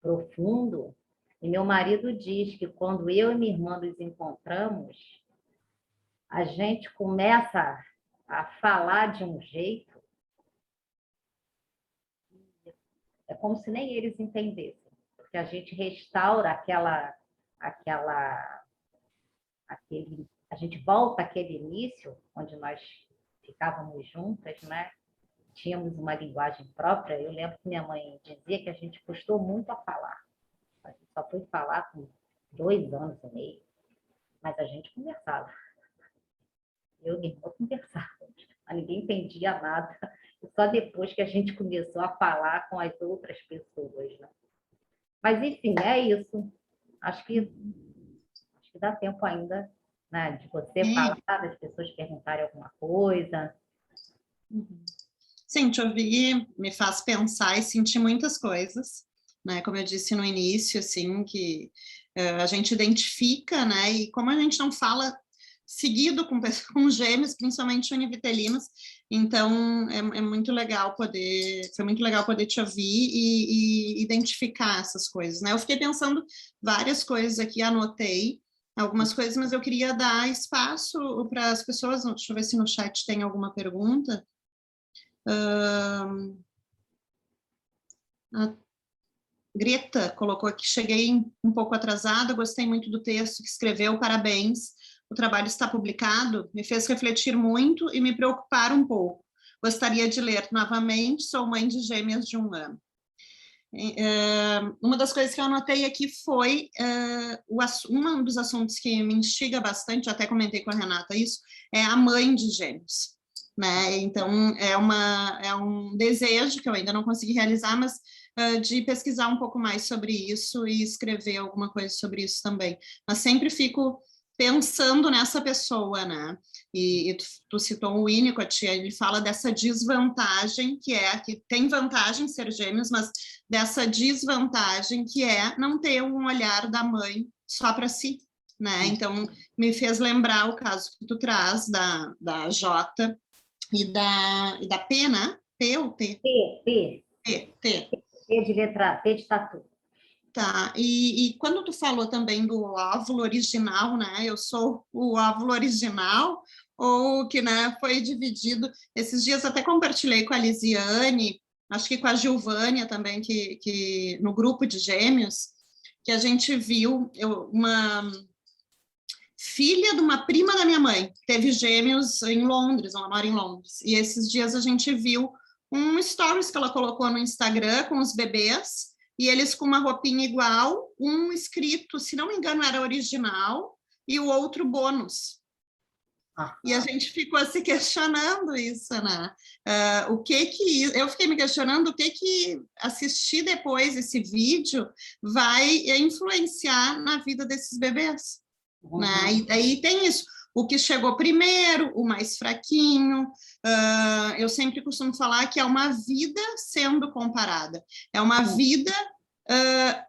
profundo. E meu marido diz que quando eu e minha irmã nos encontramos, a gente começa a falar de um jeito, é como se nem eles entendessem, porque a gente restaura a gente volta àquele início onde nós ficávamos juntas, né? Tínhamos uma linguagem própria. Eu lembro que minha mãe dizia que a gente custou muito a falar. A gente só foi falar com 2 anos e meio, mas a gente conversava. Eu e minha irmã conversávamos, mas ninguém entendia nada. E só depois que a gente começou a falar com as outras pessoas, né? Mas, enfim, é isso. Acho que dá tempo ainda, né, de você falar, das pessoas perguntarem alguma coisa. Sim, te ouvir me faz pensar e sentir muitas coisas, né? Como eu disse no início, assim, que a gente identifica, né? E como a gente não fala seguido com gêmeos, principalmente univitelinos, então é muito legal foi muito legal poder te ouvir e identificar essas coisas, né? Eu fiquei pensando várias coisas aqui, anotei algumas coisas, mas eu queria dar espaço para as pessoas. Deixa eu ver se no chat tem alguma pergunta. A Greta colocou aqui: cheguei um pouco atrasada, gostei muito do texto que escreveu, parabéns, o trabalho está publicado, me fez refletir muito e me preocupar um pouco, gostaria de ler novamente, sou mãe de gêmeas de 1 ano. Uma das coisas que eu anotei aqui foi um dos assuntos que me instiga bastante, até comentei com a Renata isso, é a mãe de gêmeos, né? Então, é um desejo que eu ainda não consegui realizar, mas de pesquisar um pouco mais sobre isso e escrever alguma coisa sobre isso também. Mas sempre fico pensando nessa pessoa, né? E tu citou o Winnicott, ele fala dessa desvantagem que tem vantagem ser gêmeos, mas dessa desvantagem que é não ter um olhar da mãe só para si, né? Então, me fez lembrar o caso que tu traz da Jota e da P, né? P ou T? P. T. T de letra, T de tatu. Tá, e quando tu falou também do óvulo original, né? Eu sou o óvulo original, ou que, né, foi dividido. Esses dias até compartilhei com a Lisiane, acho que com a Gilvânia também, que no grupo de gêmeos, que a gente viu uma filha de uma prima da minha mãe, teve gêmeos em Londres, ela mora em Londres, e esses dias a gente viu um stories que ela colocou no Instagram com os bebês, e eles com uma roupinha igual, um escrito, se não me engano, era original, e o outro bônus. E a gente ficou se questionando isso, né? Eu fiquei me questionando o que assistir depois esse vídeo vai influenciar na vida desses bebês, né? E daí tem isso, o que chegou primeiro, o mais fraquinho. Eu sempre costumo falar que é uma vida sendo comparada, é uma vida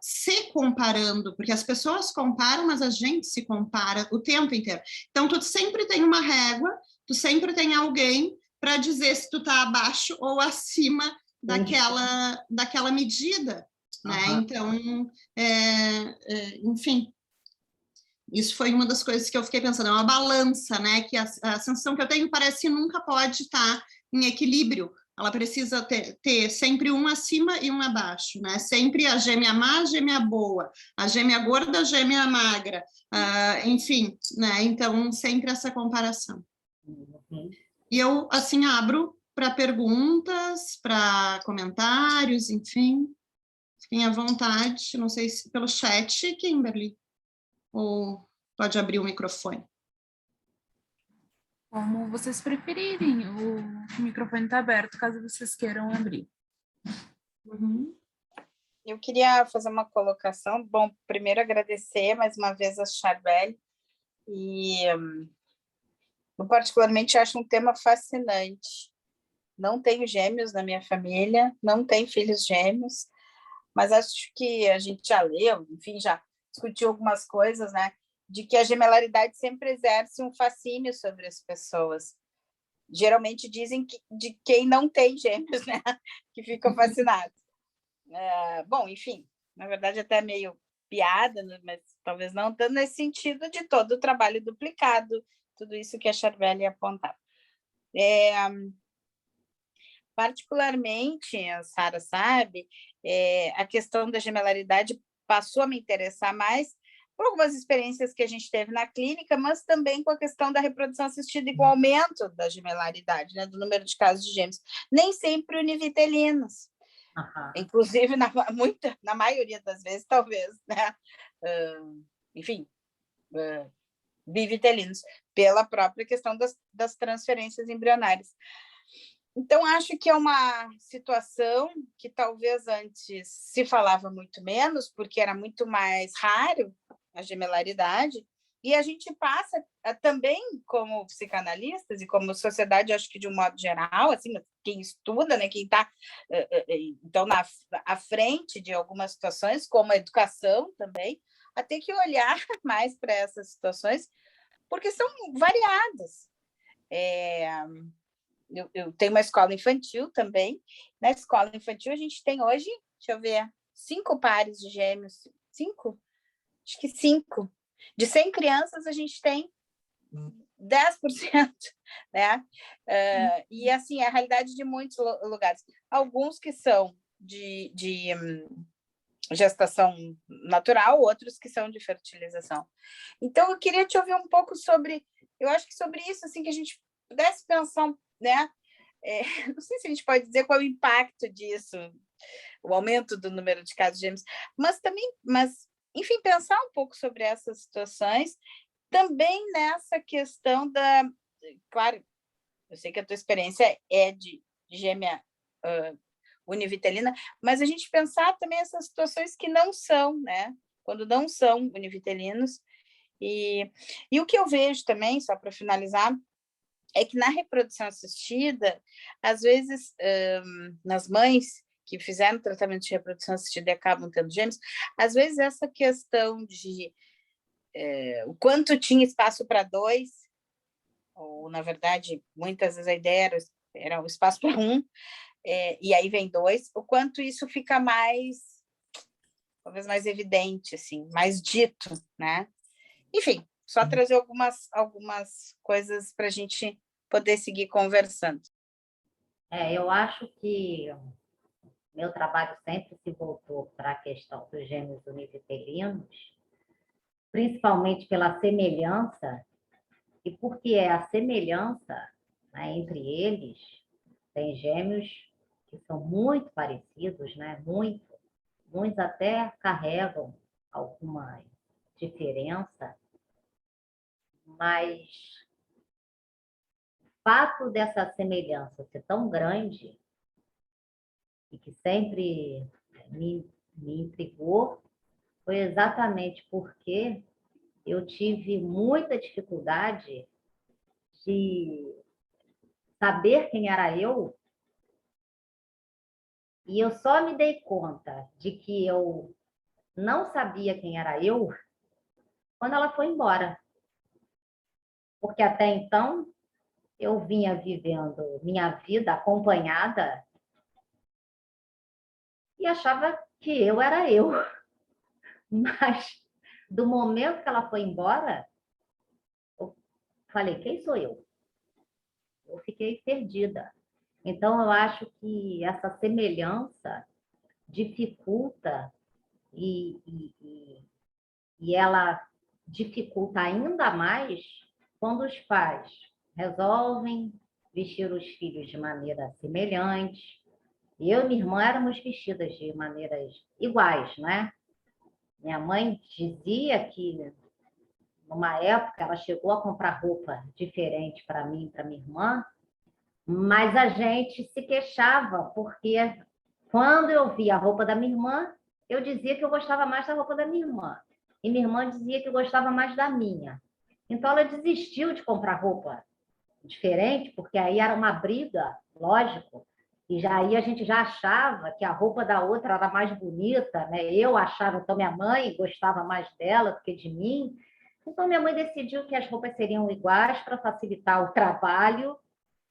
se comparando, porque as pessoas comparam, mas a gente se compara o tempo inteiro. Então, tu sempre tem uma régua, tu sempre tem alguém para dizer se tu está abaixo ou acima daquela medida, né? Então, enfim, isso foi uma das coisas que eu fiquei pensando, é uma balança, né? Que a sensação que eu tenho parece que nunca pode estar em equilíbrio. Ela precisa ter sempre um acima e um abaixo, né? Sempre a gêmea má, a gêmea boa, a gêmea gorda, a gêmea magra, enfim, né? Então, sempre essa comparação. E eu, assim, abro para perguntas, para comentários, enfim. Fiquem à vontade, não sei se pelo chat, Kimberly, ou pode abrir o microfone. Como vocês preferirem, o microfone está aberto, caso vocês queiram abrir. Eu queria fazer uma colocação. Bom, primeiro agradecer mais uma vez a Charbel, e eu particularmente acho um tema fascinante. Não tenho gêmeos na minha família, não tenho filhos gêmeos, mas acho que a gente já leu, enfim, já discutiu algumas coisas, né? De que a gemelaridade sempre exerce um fascínio sobre as pessoas. Geralmente dizem que de quem não tem gêmeos, né? Que ficam fascinados. Bom, enfim, na verdade até meio piada, né? Mas talvez não tanto nesse sentido de todo o trabalho duplicado, tudo isso que a Charbel apontava. Particularmente, a Sara sabe, a questão da gemelaridade passou a me interessar mais por algumas experiências que a gente teve na clínica, mas também com a questão da reprodução assistida e com o aumento da gemelaridade, né, do número de casos de gêmeos, nem sempre univitelinos. Inclusive, na maioria das vezes, talvez, né? Enfim, bivitelinos, pela própria questão das transferências embrionárias. Então, acho que é uma situação que talvez antes se falava muito menos, porque era muito mais raro a gemelaridade, e a gente passa também, como psicanalistas e como sociedade, acho que de um modo geral, assim, quem estuda, né, quem está então à frente de algumas situações, como a educação também, a ter que olhar mais para essas situações, porque são variadas. Eu tenho uma escola infantil também. Na escola infantil, a gente tem hoje, deixa eu ver, 5 pares de gêmeos. 5? Acho que 5. De 100 crianças, a gente tem 10%, né? E, assim, é a realidade de muitos lugares. Alguns que são de gestação natural, outros que são de fertilização. Então, eu queria te ouvir um pouco sobre... Eu acho que sobre isso, assim, que a gente pudesse pensar, né? Não sei se a gente pode dizer qual é o impacto disso, o aumento do número de casos de gêmeos, mas enfim, pensar um pouco sobre essas situações, também nessa questão da... Claro, eu sei que a tua experiência é de gêmea univitelina, mas a gente pensar também essas situações que não são, né? Quando não são univitelinos. E o que eu vejo também, só para finalizar, é que na reprodução assistida, às vezes, nas mães que fizeram tratamento de reprodução assistida e acabam tendo gêmeos, às vezes essa questão de o quanto tinha espaço para 2, ou, na verdade, muitas vezes a ideia era o espaço para 1, e aí vem 2, o quanto isso fica mais, talvez mais evidente, assim, mais dito, né? Enfim, só trazer algumas coisas para a gente poder seguir conversando. Eu acho que meu trabalho sempre se voltou para a questão dos gêmeos univitelinos, principalmente pela semelhança, e porque é a semelhança, né, entre eles, tem gêmeos que são muito parecidos, né? Muitos até carregam alguma diferença, mas o fato dessa semelhança ser tão grande e que sempre me intrigou foi exatamente porque eu tive muita dificuldade de saber quem era eu, e eu só me dei conta de que eu não sabia quem era eu quando ela foi embora. Porque até então eu vinha vivendo minha vida acompanhada e achava que eu era eu. Mas do momento que ela foi embora, eu falei, quem sou eu? Eu fiquei perdida. Então, eu acho que essa semelhança dificulta e ela dificulta ainda mais quando os pais resolvem vestir os filhos de maneira semelhante. Eu e minha irmã éramos vestidas de maneiras iguais, né? Minha mãe dizia que, numa época, ela chegou a comprar roupa diferente para mim e para minha irmã, mas a gente se queixava, porque quando eu via a roupa da minha irmã, eu dizia que eu gostava mais da roupa da minha irmã. E minha irmã dizia que eu gostava mais da minha. Então, ela desistiu de comprar roupa diferente, porque aí era uma briga, lógico, e já aí a gente já achava que a roupa da outra era mais bonita, né? Eu achava, então minha mãe gostava mais dela do que de mim. Então, minha mãe decidiu que as roupas seriam iguais para facilitar o trabalho,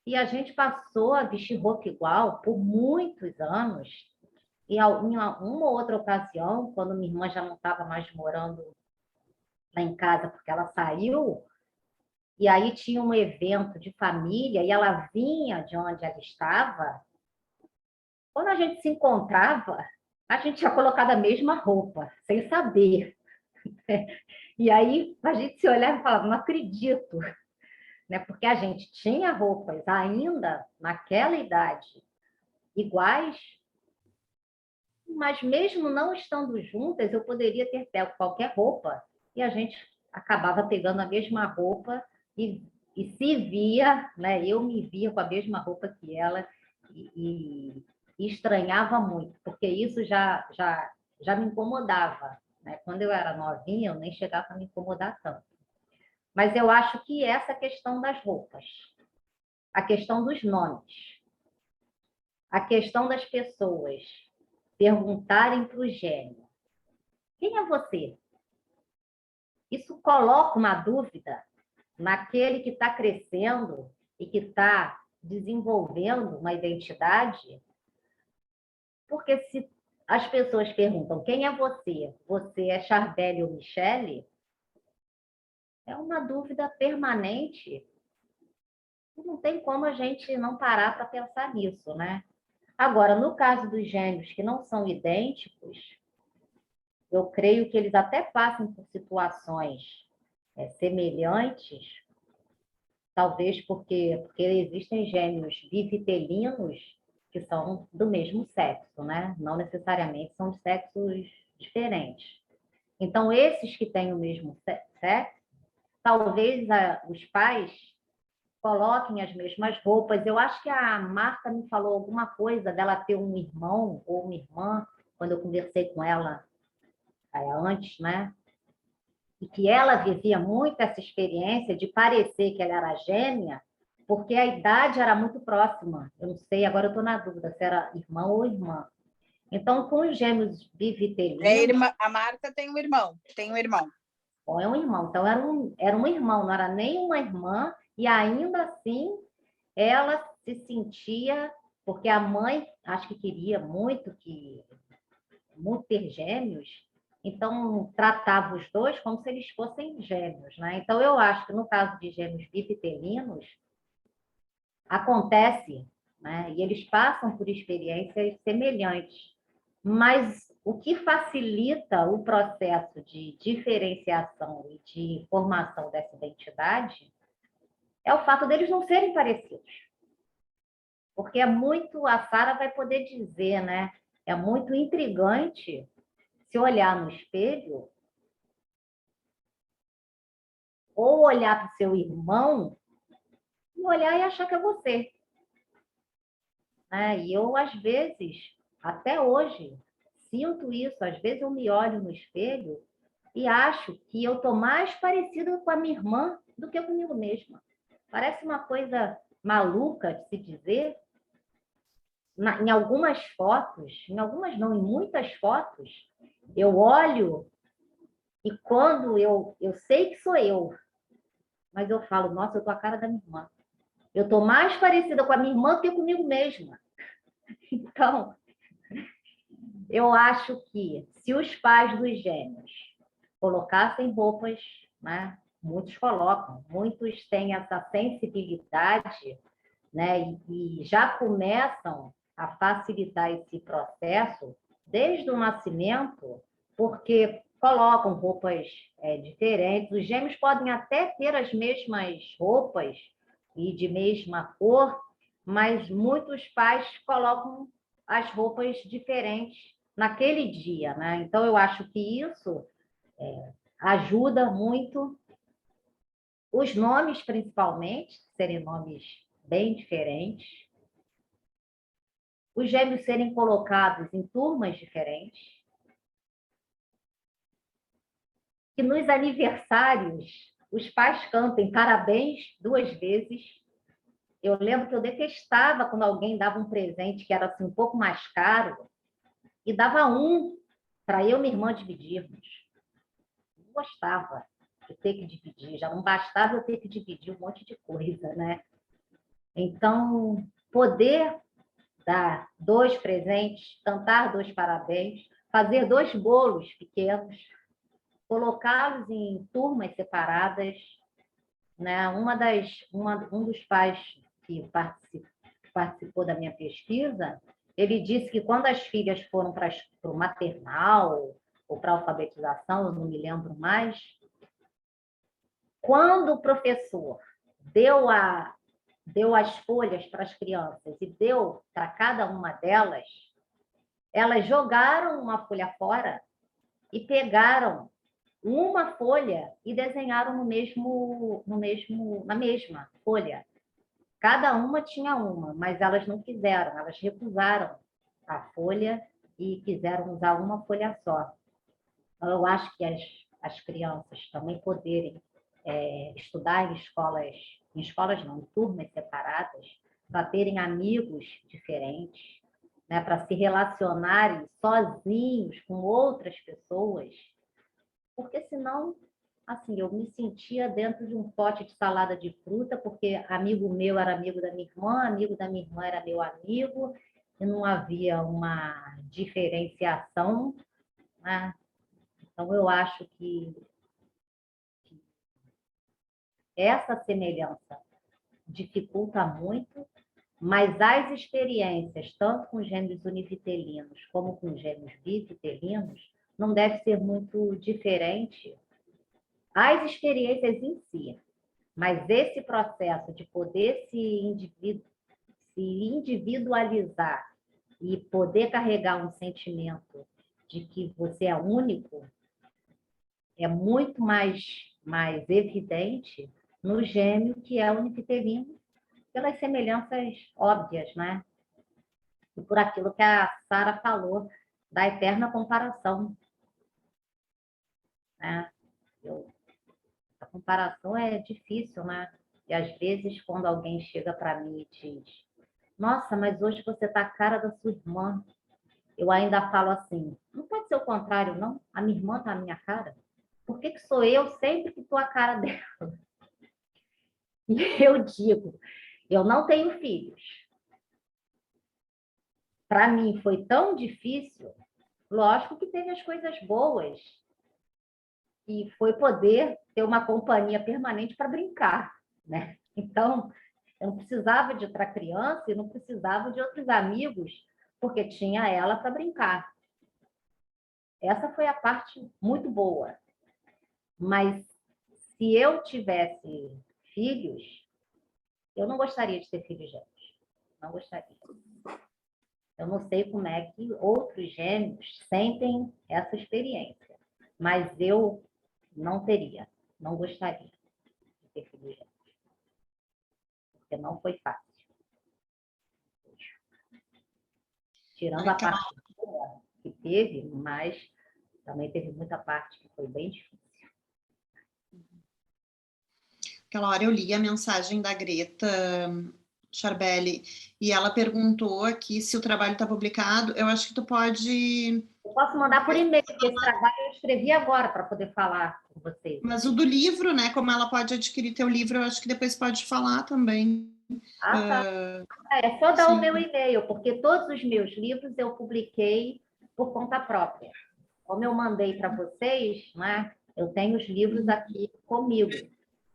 e a gente passou a vestir roupa igual por muitos anos. E em uma outra ocasião, quando minha irmã já não estava mais morando lá em casa, porque ela saiu, e aí tinha um evento de família, e ela vinha de onde ela estava. Quando a gente se encontrava, a gente tinha colocado a mesma roupa, sem saber. E aí a gente se olhava e falava, não acredito, né? Porque a gente tinha roupas ainda naquela idade iguais, mas mesmo não estando juntas, eu poderia ter pego qualquer roupa e a gente acabava pegando a mesma roupa e se via, né? Eu me via com a mesma roupa que ela e estranhava muito, porque isso já me incomodava, né? Quando eu era novinha, eu nem chegava a me incomodar tanto. Mas eu acho que essa questão das roupas, a questão dos nomes, a questão das pessoas perguntarem para o gêmeo, quem é você? Isso coloca uma dúvida naquele que está crescendo e que está desenvolvendo uma identidade, porque se as pessoas perguntam quem é você? Você é Charbel ou Michele? É uma dúvida permanente. Não tem como a gente não parar para pensar nisso, né? Agora, no caso dos gêmeos que não são idênticos, eu creio que eles até passam por situações semelhantes, talvez porque existem gêmeos bivitelinos que são do mesmo sexo, né? Não necessariamente são de sexos diferentes. Então, esses que têm o mesmo sexo, talvez os pais coloquem as mesmas roupas. Eu acho que a Marta me falou alguma coisa dela ter um irmão ou uma irmã, quando eu conversei com ela antes, né? E que ela vivia muito essa experiência de parecer que ela era gêmea, porque a idade era muito próxima. Eu não sei, agora eu estou na dúvida se era irmão ou irmã. Então, com os gêmeos bivitelinos... A Marta tem um irmão. Bom, é um irmão. Então, era um irmão, não era nem uma irmã, e ainda assim ela se sentia porque a mãe acho que queria muito ter gêmeos, então tratava os dois como se eles fossem gêmeos, né? Então eu acho que no caso de gêmeos bipitelinos acontece, né? E eles passam por experiências semelhantes, mas o que facilita o processo de diferenciação e de formação dessa identidade é o fato deles não serem parecidos. Porque é muito, a Sara vai poder dizer, né? É muito intrigante se olhar no espelho ou olhar para o seu irmão e olhar e achar que é você. Né? E eu, às vezes, até hoje, sinto isso. Às vezes eu me olho no espelho e acho que eu estou mais parecida com a minha irmã do que comigo mesma. Parece uma coisa maluca de se dizer. Em algumas fotos, em algumas não, em muitas fotos, eu olho e quando eu sei que sou eu, mas eu falo, nossa, eu tô a cara da minha irmã. Eu estou mais parecida com a minha irmã do que comigo mesma. Então, eu acho que se os pais dos gêmeos colocassem roupas, né? Muitos colocam, muitos têm essa sensibilidade, né? E já começam a facilitar esse processo desde o nascimento, porque colocam roupas diferentes. Os gêmeos podem até ter as mesmas roupas e de mesma cor, mas muitos pais colocam as roupas diferentes naquele dia, né? Então, eu acho que isso ajuda muito. Os nomes, principalmente, serem nomes bem diferentes. Os gêmeos serem colocados em turmas diferentes. Que nos aniversários os pais cantem parabéns 2 vezes. Eu lembro que eu detestava quando alguém dava um presente que era assim, um pouco mais caro e dava um para eu e minha irmã dividirmos. Não gostava de ter que dividir, já não bastava eu ter que dividir um monte de coisa, né? Então, poder dar 2 presentes, cantar 2 parabéns, fazer 2 bolos pequenos, colocá-los em turmas separadas, né? Um dos pais que participou da minha pesquisa, ele disse que quando as filhas foram para o maternal ou para a alfabetização, eu não me lembro mais, quando o professor deu as folhas para as crianças e deu para cada uma delas, elas jogaram uma folha fora e pegaram uma folha e desenharam na mesma folha. Cada uma tinha uma, mas elas não quiseram, elas recusaram a folha e quiseram usar uma folha só. Então, eu acho que as crianças também poderem estudar em escolas não, em turmas separadas, para terem amigos diferentes, né, para se relacionarem sozinhos com outras pessoas, porque senão, assim, eu me sentia dentro de um pote de salada de fruta, porque amigo meu era amigo da minha irmã, amigo da minha irmã era meu amigo, e não havia uma diferenciação, né? Então, eu acho que essa semelhança dificulta muito, mas as experiências, tanto com gêmeos univitelinos como com gêmeos bivitelinos, não deve ser muito diferente as experiências em si, mas esse processo de poder se individualizar e poder carregar um sentimento de que você é único é muito mais evidente no gêmeo que é univitelino, pelas semelhanças óbvias, né? E por aquilo que a Sara falou, da eterna comparação, né? A comparação é difícil, né? E às vezes, quando alguém chega para mim e diz: nossa, mas hoje você está a cara da sua irmã, eu ainda falo assim: não pode ser o contrário, não? A minha irmã está a minha cara? Por que sou eu sempre que estou a cara dela? E eu digo: eu não tenho filhos, para mim foi tão difícil, lógico que teve as coisas boas, e foi poder ter uma companhia permanente para brincar, né? Então, eu não precisava de outra criança e não precisava de outros amigos, porque tinha ela para brincar. Essa foi a parte muito boa. Mas se eu tivesse filhos, eu não gostaria de ter filhos gêmeos. Não gostaria. Eu não sei como é que outros gêmeos sentem essa experiência, mas eu não teria, não gostaria de ter filhos gêmeos, porque não foi fácil. Tirando a parte boa que teve, mas também teve muita parte que foi bem difícil. Aquela hora eu li a mensagem da Greta Charbelli e ela perguntou aqui se o trabalho está publicado. Eu acho que tu pode... Eu posso mandar por e-mail, porque esse trabalho eu escrevi agora para poder falar com vocês. Mas o do livro, né? Como ela pode adquirir teu livro, eu acho que depois pode falar também. Tá. É só dar sim. o meu e-mail, porque todos os meus livros eu publiquei por conta própria. Como eu mandei para vocês, né, eu tenho os livros aqui comigo.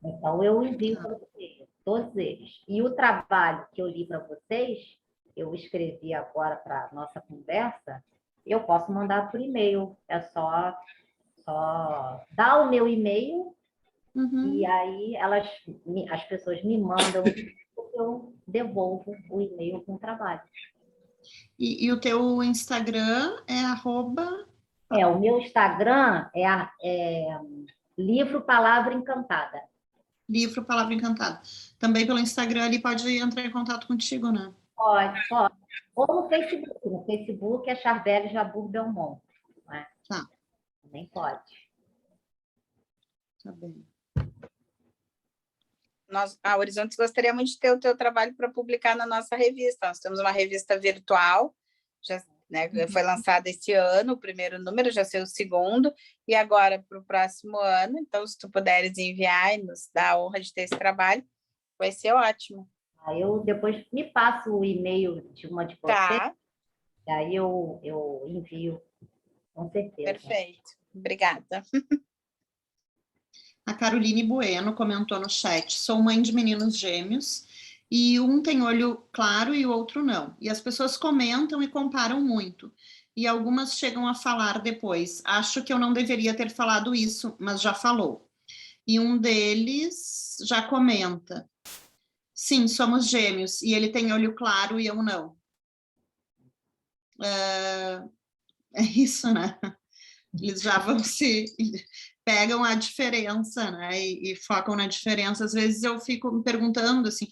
Então, eu envio para vocês, todos eles. E o trabalho que eu li para vocês, eu escrevi agora para a nossa conversa, eu posso mandar por e-mail. É só dar o meu e-mail e aí as pessoas me mandam, eu devolvo o e-mail com o trabalho. E o teu Instagram é @... O meu Instagram é Livro Palavra Encantada. Livro Palavra Encantada. Também pelo Instagram ali pode entrar em contato contigo, né? Pode. Ou no Facebook. No Facebook é Charbelli Jabbour Belmont. Né? Tá. Também pode. Tá bem. A Horizontes gostaria muito de ter o teu trabalho para publicar na nossa revista. Nós temos uma revista virtual, já, né, foi lançada este ano, o primeiro número, já saiu o segundo, e agora para o próximo ano. Então, se tu puderes enviar e nos dar a honra de ter esse trabalho, vai ser ótimo. Eu depois me passo o e-mail de uma de vocês, Tá. E aí eu envio, com certeza. Perfeito. Obrigada. A Caroline Bueno comentou no chat: sou mãe de meninos gêmeos e um tem olho claro e o outro não. E as pessoas comentam e comparam muito. E algumas chegam a falar depois: acho que eu não deveria ter falado isso, mas já falou. E um deles já comenta: sim, somos gêmeos e ele tem olho claro e eu não. É isso, né? Eles já vão pegam a diferença, né, e focam na diferença. Às vezes eu fico me perguntando, assim,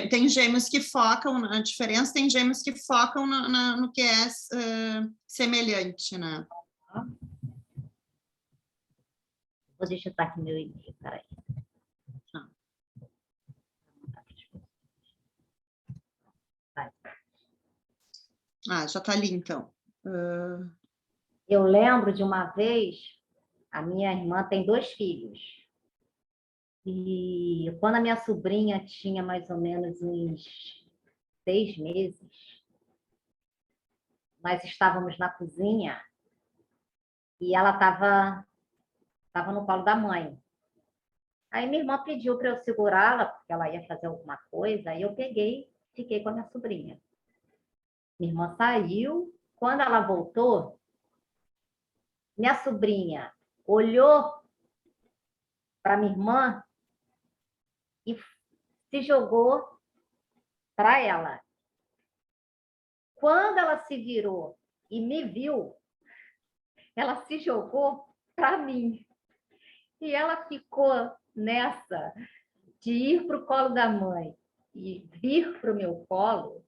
tem gêmeos que focam na diferença, tem gêmeos que focam no que é semelhante, né. Vou digitar aqui meu e-mail, peraí. Já está ali, então. Eu lembro de uma vez, a minha irmã tem 2 filhos. E quando a minha sobrinha tinha mais ou menos uns 6 meses, nós estávamos na cozinha e ela estava no colo da mãe. Aí minha irmã pediu para eu segurá-la, porque ela ia fazer alguma coisa, aí eu peguei, fiquei com a minha sobrinha. Minha irmã saiu, quando ela voltou, minha sobrinha olhou para minha irmã e se jogou para ela. Quando ela se virou e me viu, ela se jogou para mim. E ela ficou nessa de ir para o colo da mãe e vir para o meu colo,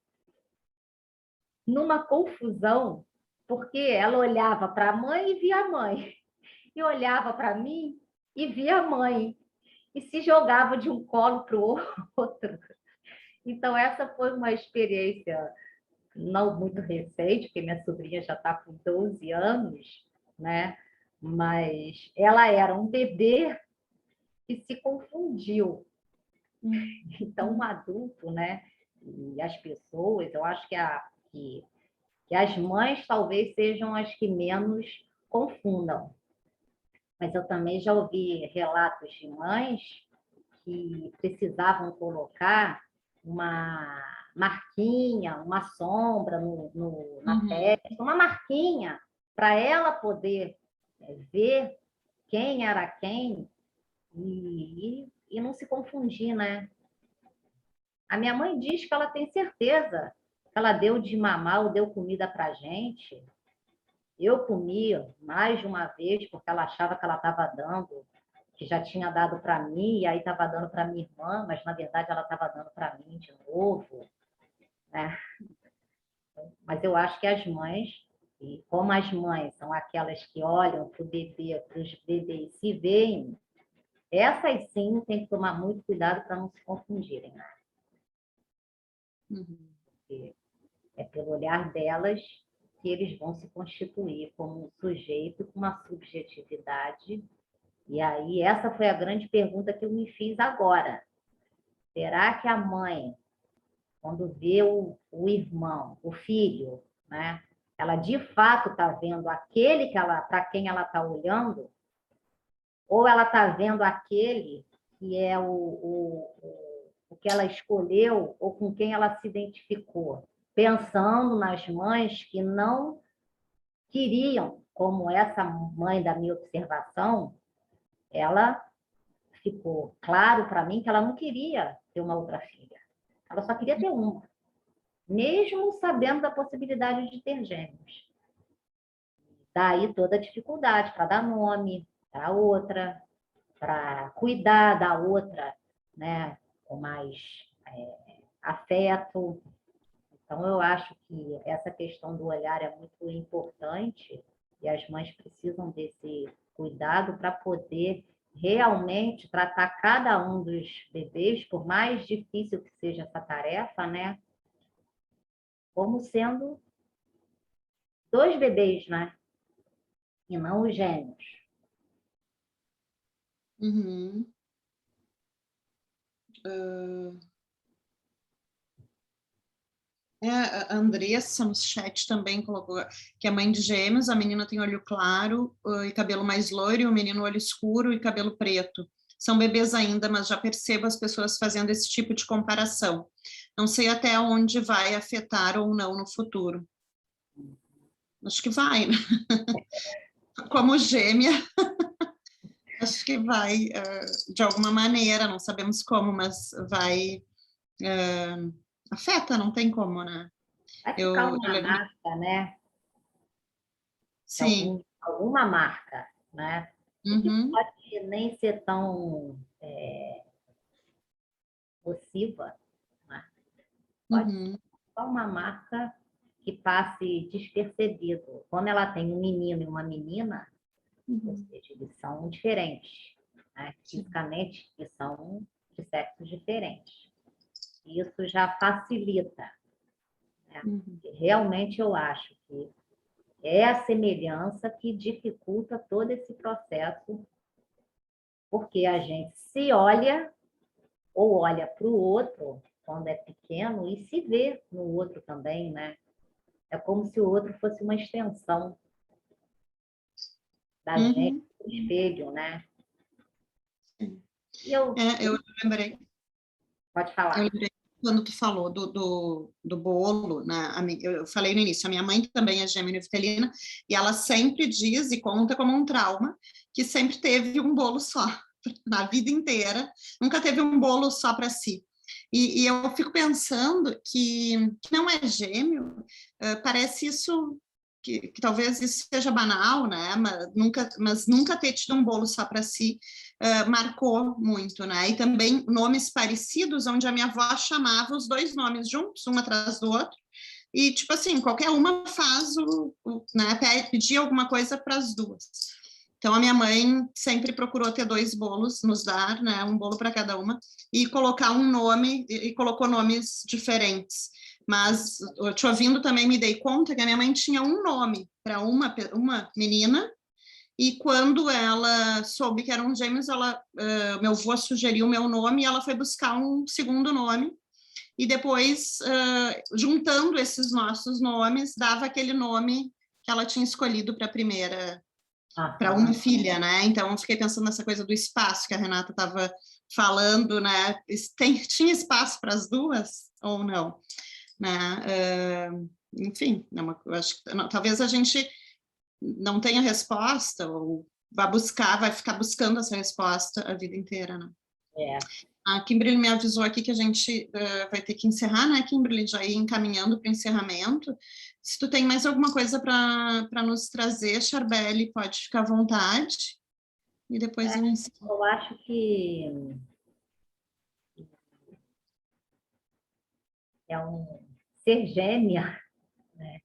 numa confusão, porque ela olhava para a mãe e via a mãe, e olhava para mim e via a mãe, e se jogava de um colo para o outro. Então, essa foi uma experiência não muito recente, porque minha sobrinha já está com 12 anos, né? Mas ela era um bebê que se confundiu. Então, um adulto, né? E as pessoas, eu acho que que as mães talvez sejam as que menos confundam. Mas eu também já ouvi relatos de mães que precisavam colocar uma marquinha, uma sombra na testa, uma marquinha para ela poder ver quem era quem e não se confundir, né? A minha mãe diz que ela tem certeza que ela deu de mamar ou deu comida para a gente. Eu comia mais de uma vez porque ela achava que ela estava dando, que já tinha dado para mim, e aí estava dando para minha irmã, mas na verdade ela estava dando para mim de novo, né? Mas eu acho que as mães, e como as mães são aquelas que olham para o bebê, para os bebês se veem, essas sim tem que tomar muito cuidado para não se confundirem, né? Porque é pelo olhar delas que eles vão se constituir como um sujeito com uma subjetividade. E aí, essa foi a grande pergunta que eu me fiz agora. Será que a mãe, quando vê o irmão, o filho, né, ela de fato está vendo aquele para quem ela está olhando, ou ela está vendo aquele que é o que ela escolheu ou com quem ela se identificou, pensando nas mães que não queriam, como essa mãe da minha observação, ela ficou claro para mim que ela não queria ter uma outra filha. Ela só queria ter uma, mesmo sabendo da possibilidade de ter gêmeos. Daí toda a dificuldade para dar nome para outra, para cuidar da outra, né, com mais afeto. Então, eu acho que essa questão do olhar é muito importante e as mães precisam desse cuidado para poder realmente tratar cada um dos bebês, por mais difícil que seja essa tarefa, né, como sendo 2 bebês, né, e não os gêmeos. A Andressa no chat também colocou que é mãe de gêmeos, a menina tem olho claro e cabelo mais loiro, e o menino olho escuro e cabelo preto. São bebês ainda, mas já percebo as pessoas fazendo esse tipo de comparação. Não sei até onde vai afetar ou não no futuro. Acho que vai, né? Como gêmea, acho que vai, de alguma maneira, não sabemos como, mas vai... afeta, não tem como, né? Vai ficar uma marca, né? Sim. Alguma marca, né? Que pode nem ser tão nociva, né? Pode ser só uma marca que passe despercebido. Como ela tem um menino e uma menina, ou seja, eles são diferentes, né? Fisicamente, eles são de sexos diferentes. Isso já facilita, né? Realmente eu acho que é a semelhança que dificulta todo esse processo, porque a gente se olha ou olha para o outro quando é pequeno e se vê no outro também, né? É como se o outro fosse uma extensão da gente, do espelho, né? E eu lembrei. Pode falar. Eu lembrei quando tu falou do bolo, né? Eu falei no início, a minha mãe também é gêmea vitelina, e ela sempre diz e conta como um trauma que sempre teve um bolo só, na vida inteira, nunca teve um bolo só para si. E eu fico pensando que não é gêmeo, parece isso, que talvez isso seja banal, né? Mas nunca ter tido um bolo só para si marcou muito, né? E também nomes parecidos, onde a minha avó chamava os 2 nomes juntos, um atrás do outro, e tipo assim, qualquer uma faz né, pedir alguma coisa para as duas. Então, a minha mãe sempre procurou ter 2 bolos, nos dar, né, um bolo para cada uma, e colocar um nome, e colocou nomes diferentes. Mas, te ouvindo também, me dei conta que a minha mãe tinha um nome para uma menina, e quando ela soube que eram gêmeos, meu avô sugeriu o meu nome, e ela foi buscar um segundo nome, e depois, juntando esses nossos nomes, dava aquele nome que ela tinha escolhido para a primeira, para uma filha, né? Então, eu fiquei pensando nessa coisa do espaço que a Renata estava falando, né? Tinha espaço para as duas ou não? Né? Enfim, eu acho que talvez a gente não tenha resposta, ou vai ficar buscando essa resposta a vida inteira, né? A Kimberly me avisou aqui que a gente vai ter que encerrar, né, Kimberly? Já ir encaminhando para o encerramento. Se tu tem mais alguma coisa para nos trazer, Charbelli, pode ficar à vontade. E depois eu encerro. Eu acho que é um ser gêmea, né?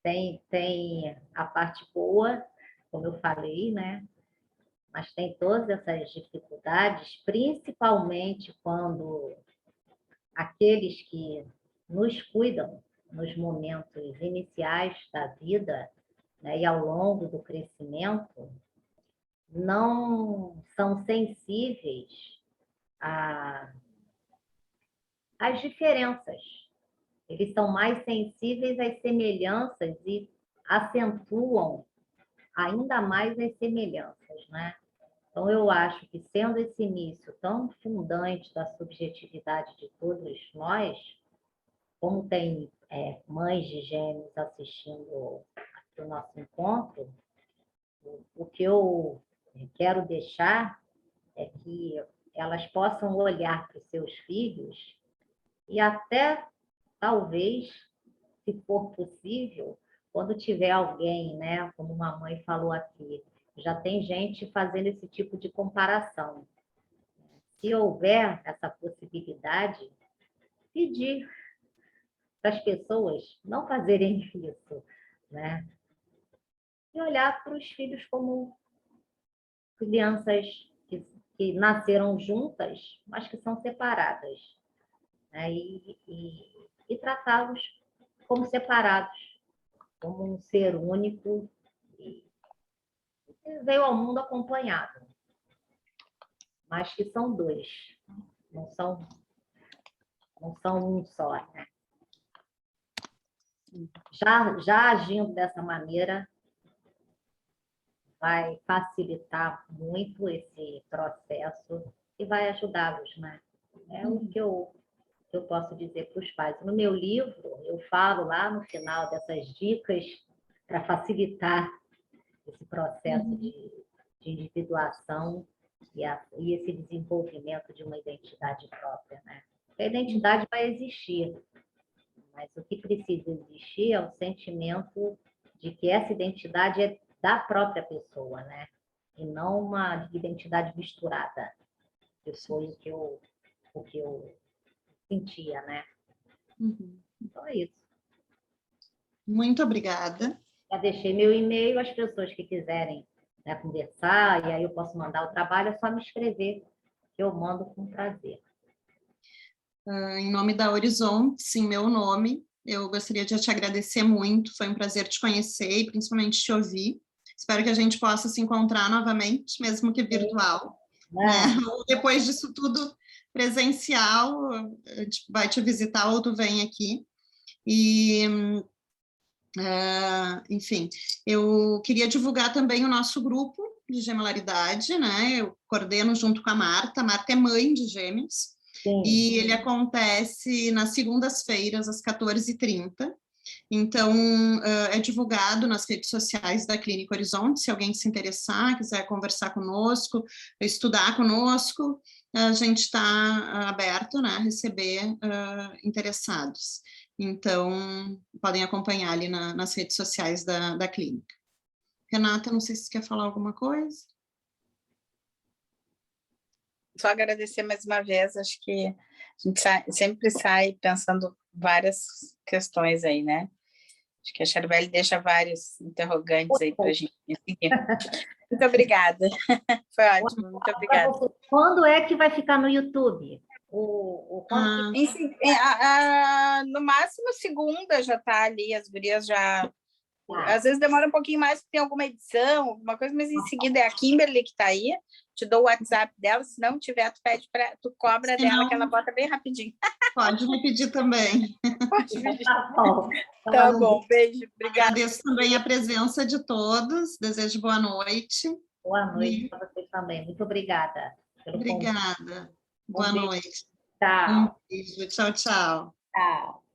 Tem a parte boa, como eu falei, né? Mas tem todas essas dificuldades, principalmente quando aqueles que nos cuidam nos momentos iniciais da vida, né, e ao longo do crescimento, não são sensíveis às diferenças. Eles são mais sensíveis às semelhanças e acentuam ainda mais as semelhanças, né? Então, eu acho que, sendo esse início tão fundante da subjetividade de todos nós, como tem mães de gêmeos assistindo o nosso encontro, o que eu quero deixar é que elas possam olhar para os seus filhos e até, talvez, se for possível, quando tiver alguém, né, como uma mãe falou aqui, já tem gente fazendo esse tipo de comparação. Se houver essa possibilidade, pedir para as pessoas não fazerem isso, né? E olhar para os filhos como crianças que nasceram juntas, mas que são separadas, né? E tratá-los como separados, como um ser único, e veio ao mundo acompanhado, mas que são dois, não são um só, né? Já agindo dessa maneira, vai facilitar muito esse processo e vai ajudá-los, né? É o que eu posso dizer para os pais. No meu livro, eu falo lá no final dessas dicas para facilitar esse processo de individuação e esse desenvolvimento de uma identidade própria, né? A identidade vai existir, mas o que precisa existir é o sentimento de que essa identidade é da própria pessoa, né? E não uma identidade misturada, que foi o que eu sentia, né? Então é isso. Muito obrigada. Já deixei meu e-mail, as pessoas que quiserem, né, conversar, e aí eu posso mandar o trabalho, é só me escrever, que eu mando com prazer. Em nome da Horizontes, em meu nome, eu gostaria de te agradecer muito, foi um prazer te conhecer e principalmente te ouvir. Espero que a gente possa se encontrar novamente, mesmo que virtual. Né? Depois disso tudo presencial, a gente vai te visitar ou tu vem aqui. E, enfim, eu queria divulgar também o nosso grupo de gemelaridade, né? Eu coordeno junto com a Marta é mãe de gêmeos. Sim. E ele acontece nas segundas-feiras, às 14h30. Então, é divulgado nas redes sociais da Clínica Horizonte. Se alguém se interessar, quiser conversar conosco, estudar conosco, a gente está aberto, né, a receber interessados. Então, podem acompanhar ali nas redes sociais da clínica. Renata, não sei se você quer falar alguma coisa. Só agradecer mais uma vez, acho que a gente sempre sai pensando várias questões aí, né? Acho que a Charbelli deixa vários interrogantes aí para a gente seguir. Muito obrigada. Foi ótimo, muito obrigada. Quando é que vai ficar no YouTube? No máximo segunda já está ali, as gurias já... Às vezes demora um pouquinho mais, porque tem alguma edição, alguma coisa, mas em seguida é a Kimberly que está aí. te dou o WhatsApp dela, se não tiver, tu cobra Se dela, não, que ela bota bem rapidinho. pode me pedir também. Pode pedir. Tá bom. Tá bom, beijo, obrigada. Agradeço também a presença de todos, desejo boa noite. Boa noite para vocês também. Muito obrigada pelo convite. Obrigada. Boa beijo. noite. Tchau. Um beijo. Tchau, tchau. Tchau.